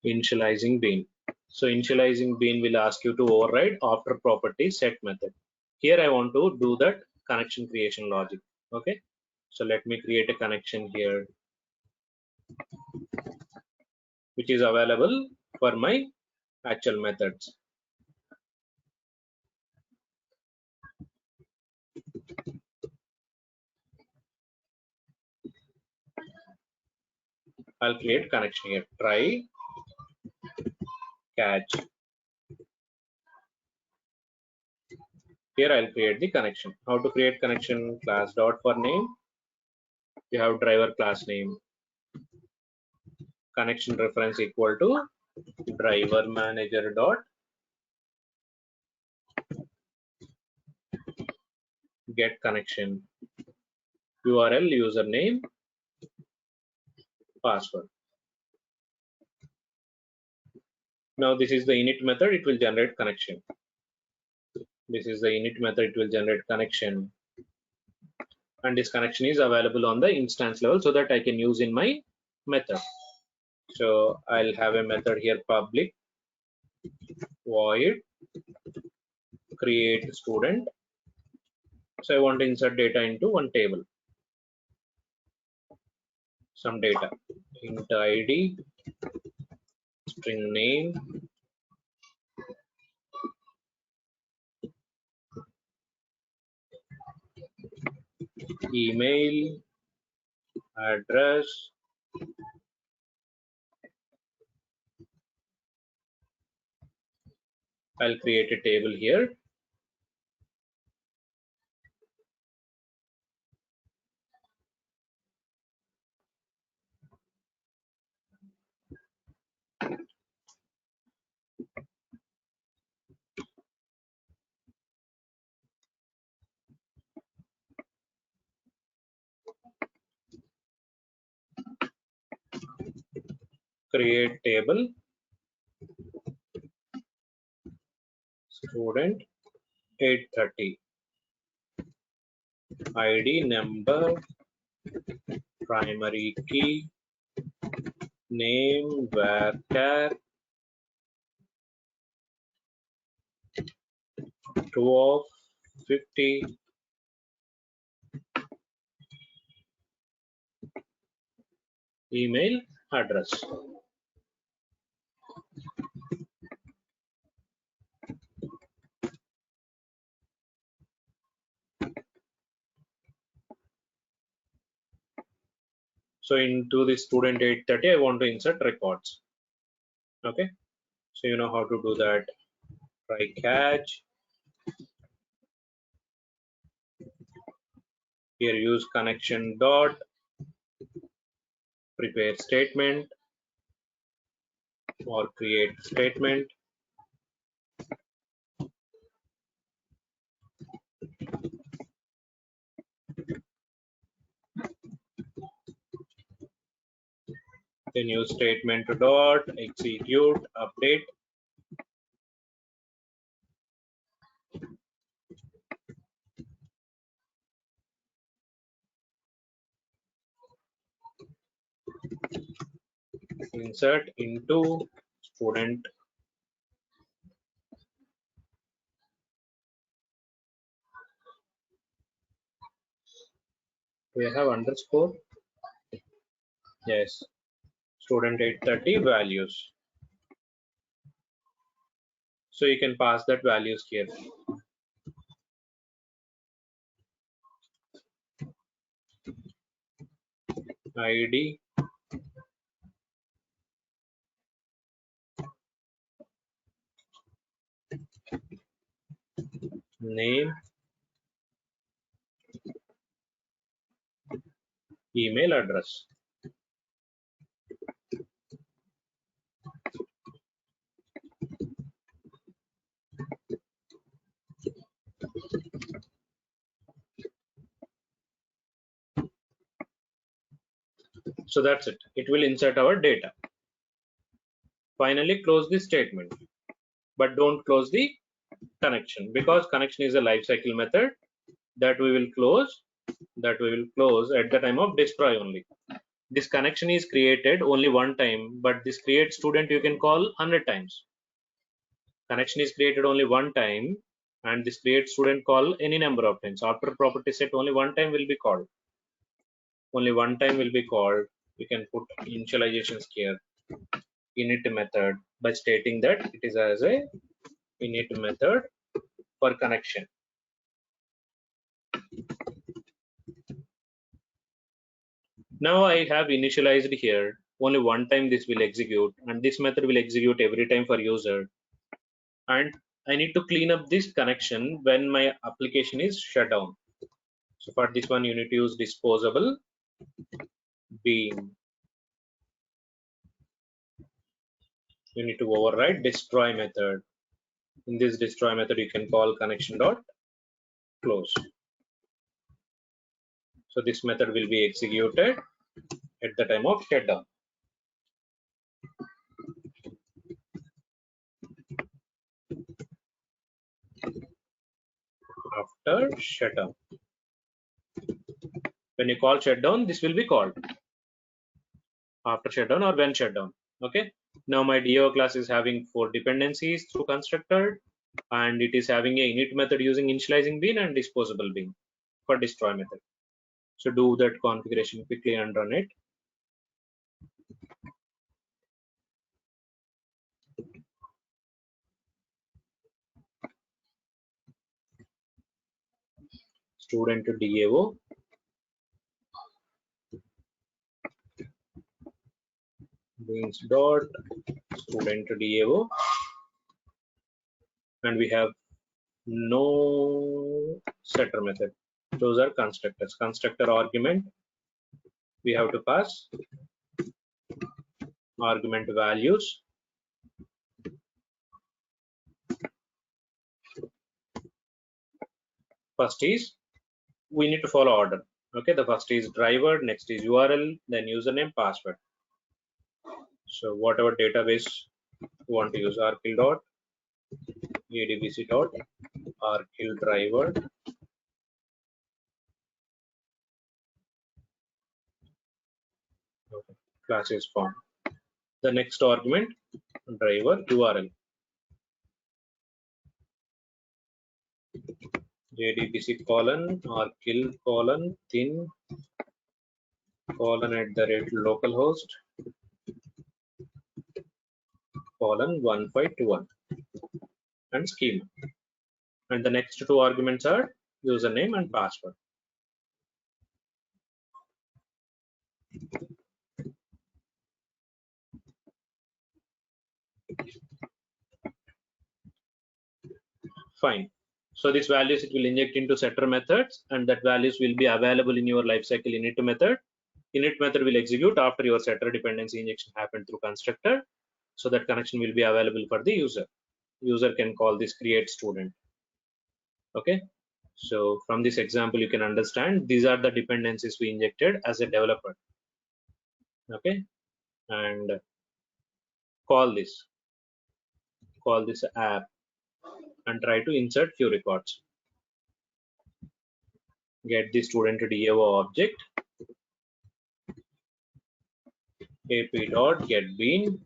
Initializing bean. So initializing bean will ask you to override after property set method. Here I want to do that connection creation logic. Okay, so let me create a connection here, which is available for my actual methods. I'll create connection here. Try catch. Here I'll create the connection. How to create connection? Class dot for name. You have driver class name. Connection reference equal to driver manager dot get connection. URL username password. Now this is the init method. It will generate connection. This is the init method. It will generate connection. And this connection is available on the instance level so that I can use in my method. So I'll have a method here, public void create student. So I want to insert data into one table, some data, int id, string name, email, address, I'll create a table here. Create table, student 830, id number, primary key, name varchar 2 of 50, email address. So into the student 830, I want to insert records. Okay, so you know how to do that. Try catch. Here use connection dot prepare statement or create statement. Then use statement dot execute update. Insert into student. Do you have underscore? Yes. Student 830 values. So you can pass that values here. ID, name, email address. So that's it. It will insert our data. Finally, close this statement, but don't close the connection because connection is a lifecycle method that we will close at the time of destroy only. This connection is created only one time, but this create student you can call 100 times. Connection is created only one time, and this create student call any number of times. After property set, only one time will be called. Only one time will be called. We can put initializations here. init method by stating that it is as a init method for connection. Now I have initialized here only one time this will execute, and this method will execute every time for user, and I need to clean up this connection when my application is shut down. So for this one you need to use disposable bean. You need to override destroy method. In this destroy method you can call connection dot close. So this method will be executed at the time of shutdown. After shutdown, when you call shutdown, this will be called after shutdown or when shutdown. Okay. Now my DO class is having 4 dependencies through constructor, and it is having a init method using initializing bean and disposable bean for destroy method. So do that configuration quickly and run it. Student to DAO beans dot student to DAO, and we have no setter method. Those are constructors. Constructor argument, we have to pass argument values. First is, we need to follow order. Okay, the first is driver, next is URL, then username, password. So whatever database you want to use, rkill dot adbc dot rkill driver. Okay, class is formed. The next argument, driver URL, adbc colon rkill colon thin colon @ localhost colon 1521 and schema. And the next 2 arguments are username and password. Fine. So these values it will inject into setter methods, and that values will be available in your lifecycle init method. Init method will execute after your setter dependency injection happened through constructor. So that connection will be available for the user. User can call this create student. Okay. So from this example, you can understand these are the dependencies we injected as a developer. Okay. And call this app and try to insert few records. Get the student DAO object, ap.getBean,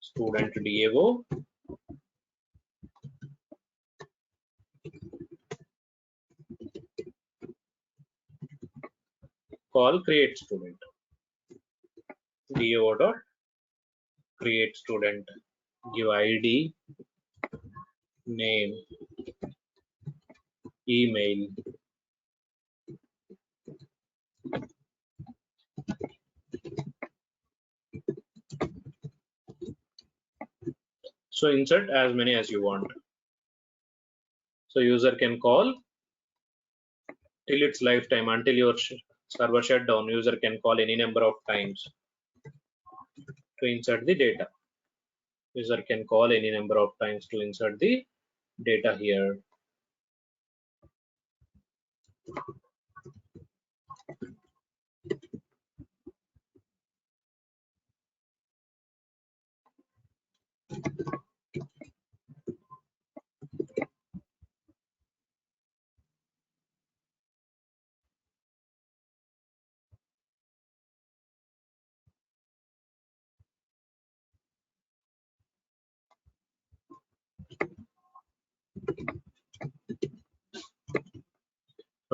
student DAO, call create student, DAO dot create student, give ID, name, email, so insert as many as you want. So user can call till its lifetime until your server shut down. User can call any number of times to insert the data. User can call any number of times to insert the data here.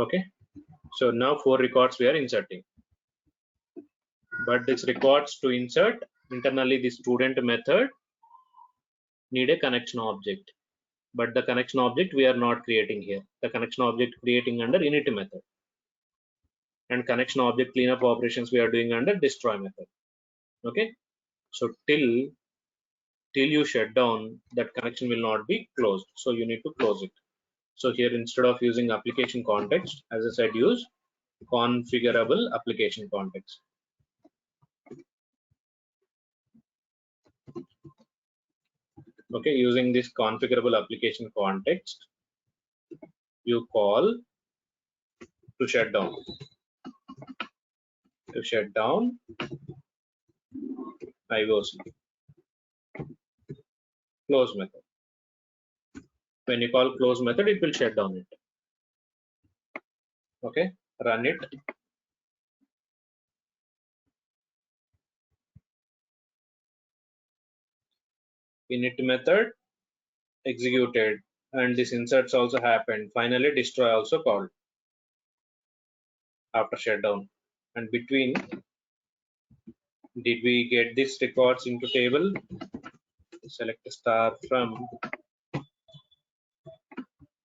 Okay. So now 4 records we are inserting, but these records to insert internally the student method need a connection object, but the connection object we are not creating here. The connection object creating under init method, and connection object cleanup operations we are doing under destroy method. Okay, so till you shut down, that connection will not be closed, so you need to close it. So here, instead of using application context, as I said, use configurable application context. Okay, using this configurable application context, you call to shut down. To shut down IOC close method. When you call close method, it will shut down it. Okay, run it. Init method executed, and this inserts also happened. Finally, destroy also called after shutdown. And between, did we get these records into table? Select star from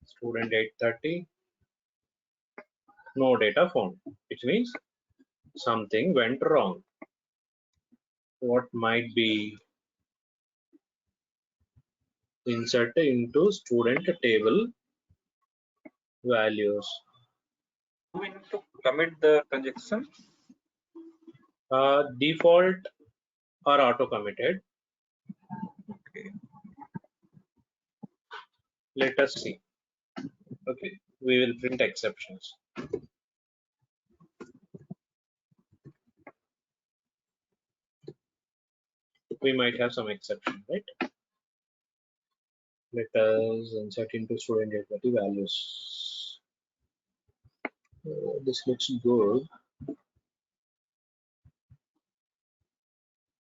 student 830. No data found, which means something went wrong. What might be inserted into student table values? We need to commit the transaction. Default or auto committed. Okay. Let us see. Okay, we will print exceptions. We might have some exception, right? Let us insert into student 830 values. This looks good.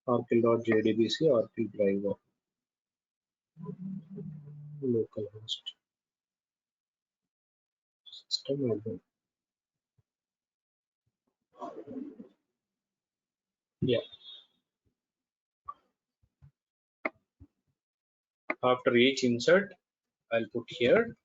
Oracle.jdbc, Oracle driver, localhost, system admin. Yeah. After each insert, I'll put here.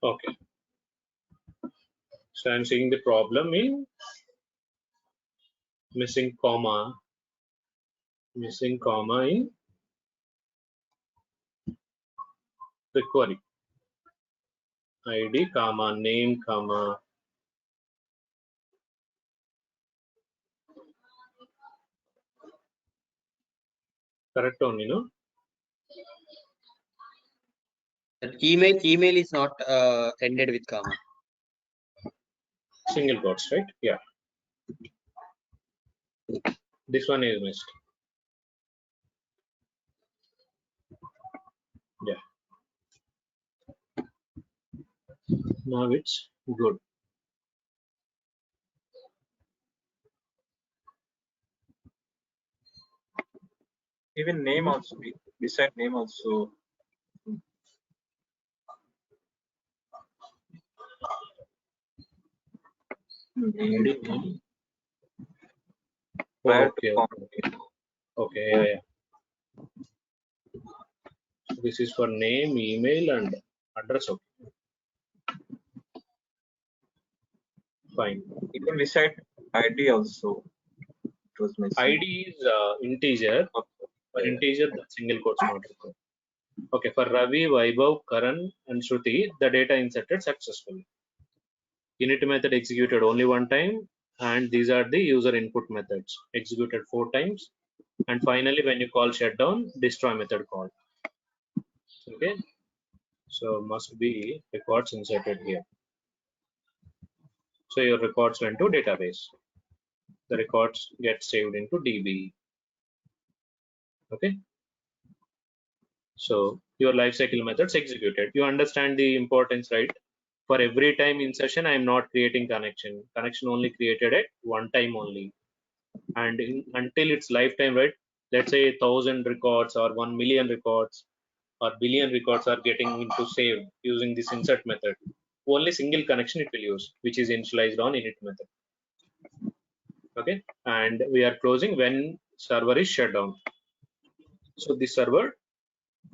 Okay. So I'm seeing the problem in missing comma in the query. ID, comma, name, comma. Correct only, no? That email is not ended with comma. Single quotes, right? Yeah. This one is missed. Yeah. Now it's good. Even name also, beside name also. ID, name. Oh, Prior to okay, comma. okay. Okay, yeah, yeah. So this is for name, email, and address. Okay. Fine. Even beside ID also, it was missing. ID is integer. For integer, the single quotes not required. Okay, for Ravi, Vaibhav, Karan, and Shruti, the data inserted successfully. Init method executed only one time, and these are the user input methods executed 4 times. And finally, when you call shutdown, destroy method called. Okay, so must be records inserted here. So your records went to database. the records get saved into DB. Okay. So your lifecycle methods executed. You understand the importance, right? For every time insertion, I am not creating connection. Connection only created at one time only. And until its lifetime, right? Let's say 1,000 records or 1,000,000 records or billion records are getting into saved using this insert method. Only single connection it will use, which is initialized on init method. Okay, and we are closing when server is shut down. So this server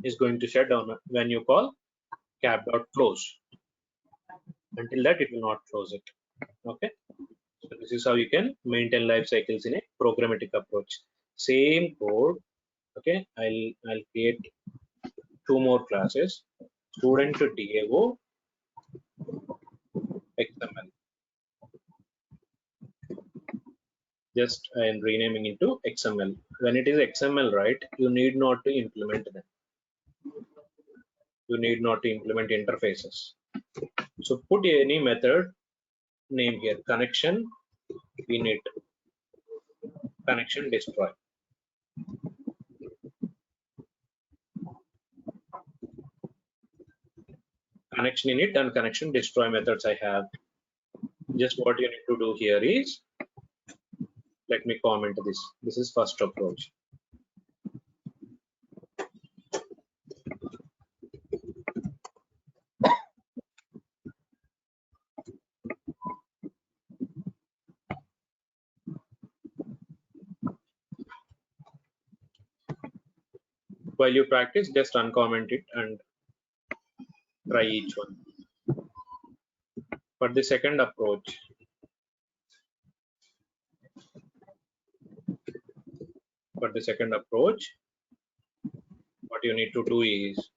is going to shut down when you call cap.close. Until that, it will not close it. Okay, so this is how you can maintain life cycles in a programmatic approach. Same code. Okay, I'll create two more classes: student DAO XML. Just I am renaming into XML. When it is XML, right, you need not to implement them. You need not to implement interfaces. So put any method name here: connection init, connection destroy. Connection init and connection destroy methods I have. Just what you need to do here is, let me comment this. This is first approach. While you practice, just uncomment it and try each one. For the second approach, what you need to do is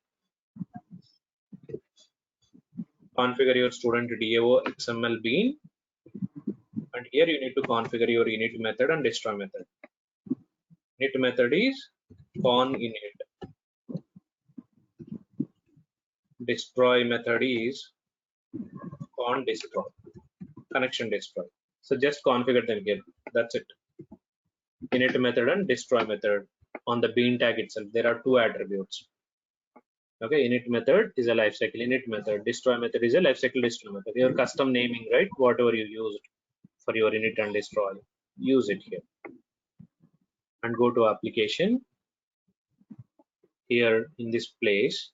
configure your student DAO XML bean, and here you need to configure your init method and destroy method. Init method is con init. Destroy method is con destroy, connection destroy. So just configure them here. That's it. Init method and destroy method on the bean tag itself. There are two attributes. Okay, init method is a lifecycle init method. Destroy method is a lifecycle destroy method. Your custom naming, right? Whatever you used for your init and destroy, use it here. And go to application. Here in this place,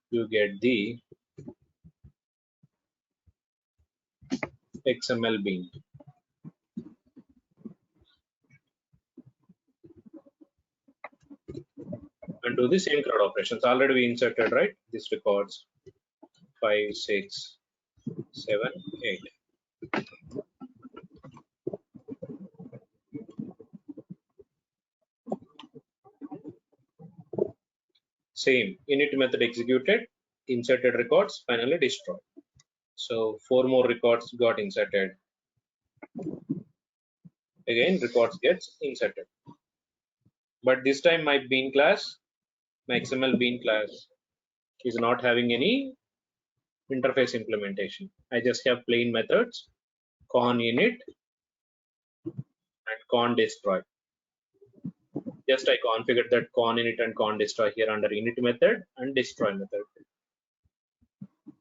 you get the XML bean. And do the same CRUD operations. Already we inserted, right? This records 5, 6, 7, 8. Same init method executed, inserted records, finally destroyed. So 4 more records got inserted. Again, records gets inserted. But this time my bean class, my XML bean class is not having any interface implementation. I just have plain methods, con init and con destroy. Just I configured that con init and con destroy here under init method and destroy method.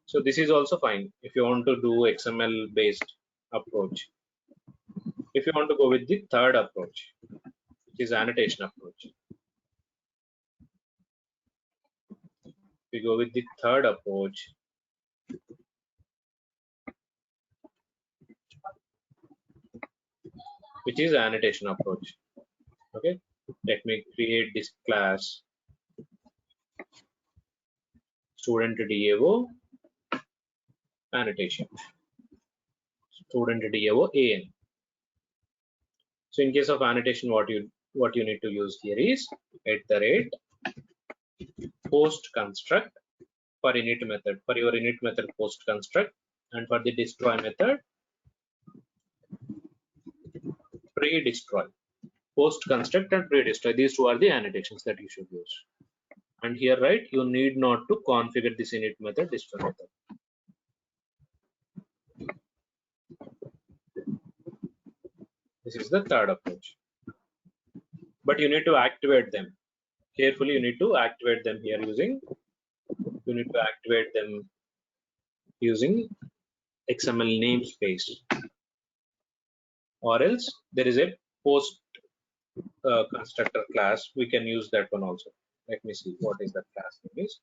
So this is also fine if you want to do XML based approach. If you want to go with the third approach, which is annotation approach. We go with the third approach. Which is annotation approach. Okay, let me create this class student DAO annotation, student DAO AN. So in case of annotation, what you need to use here is @post construct for init method, for your init method post construct, and for the destroy method pre-destroy. Post construct and pre-destroy, these two are the annotations that you should use. And here, right, you need not to configure this init method, destroy method. This is the third approach. But you need to activate them carefully. You need to activate them here using, you need to activate them using XML namespace, or else there is a post constructor class. We can use that one also. Let me see what is that class name is.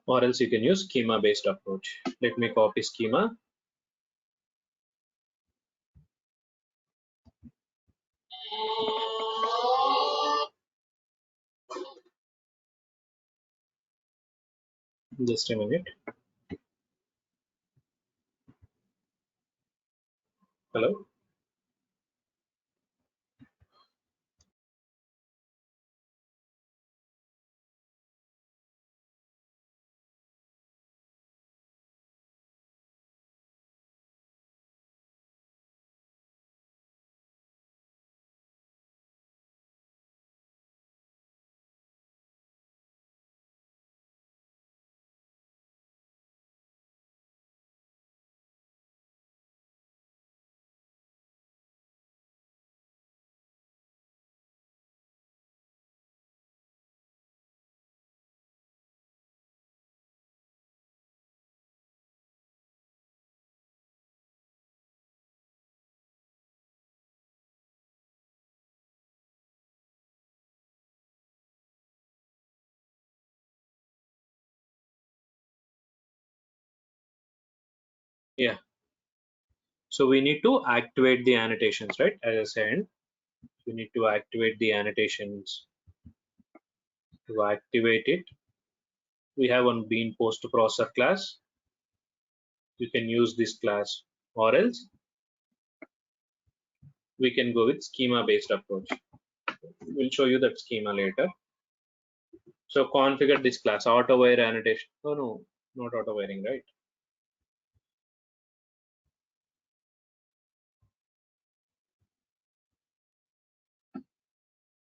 Or else you can use schema based approach. Let me copy schema. Just a minute. Hello. Yeah. So we need to activate the annotations, right? As I said, we need to activate the annotations. To activate it, we have one bean post processor class. You can use this class, or else we can go with schema based approach. We'll show you that schema later. So configure this class auto wire annotation. Oh no, not auto wiring, right?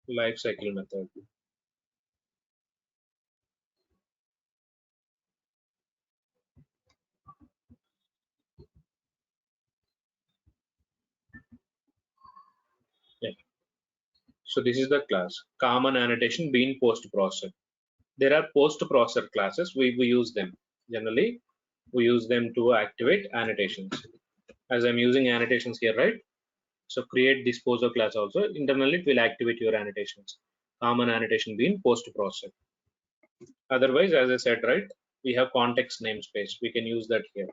Life cycle method. Yeah. So this is the class common annotation bean post processor. There are post processor classes. We use them generally. We use them to activate annotations. As I'm using annotations here, right? So create this poser class also. Internally, it will activate your annotations. Common annotation being post processor. Otherwise, as I said, right, we have context namespace. We can use that here.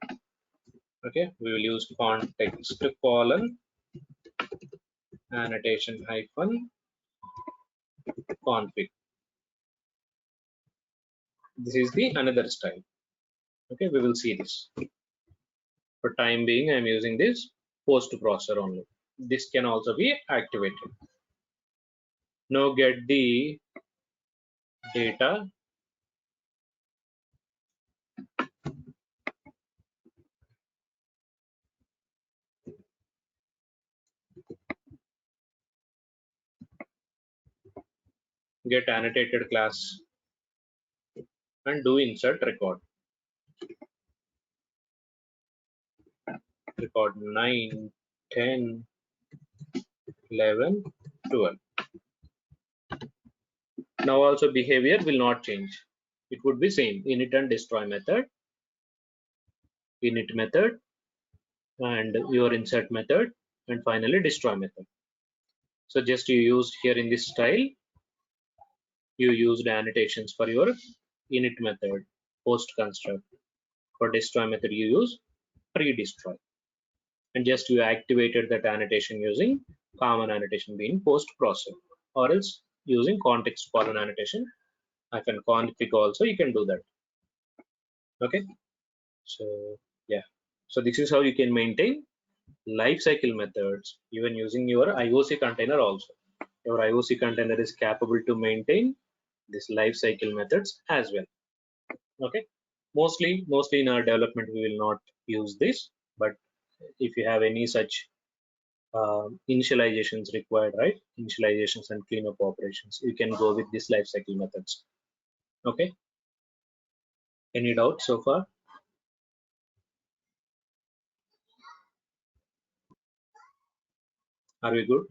Okay, we will use context colon annotation hyphen config. This is the another style. Okay, we will see this. For time being, I'm using this post processor only. This can also be activated. Now get the data get annotated class and do insert record. Record 9, 10, 11, 12. Now also behavior will not change. It would be same init and destroy method, init method, and your insert method, and finally destroy method. So just you used here in this style, you used annotations for your init method, post construct. For destroy method, you use pre-destroy. And just you activated that annotation using common annotation being post processor, or else using context colon annotation hyphen config also you can do that. Okay, so yeah, so this is how you can maintain lifecycle methods even using your IOC container also. Your IOC container is capable to maintain this life cycle methods as well. Okay, mostly in our development we will not use this, but if you have any such initializations required, right? Initializations and cleanup operations, you can go with this life cycle methods. Okay. Any doubt so far? Are we good?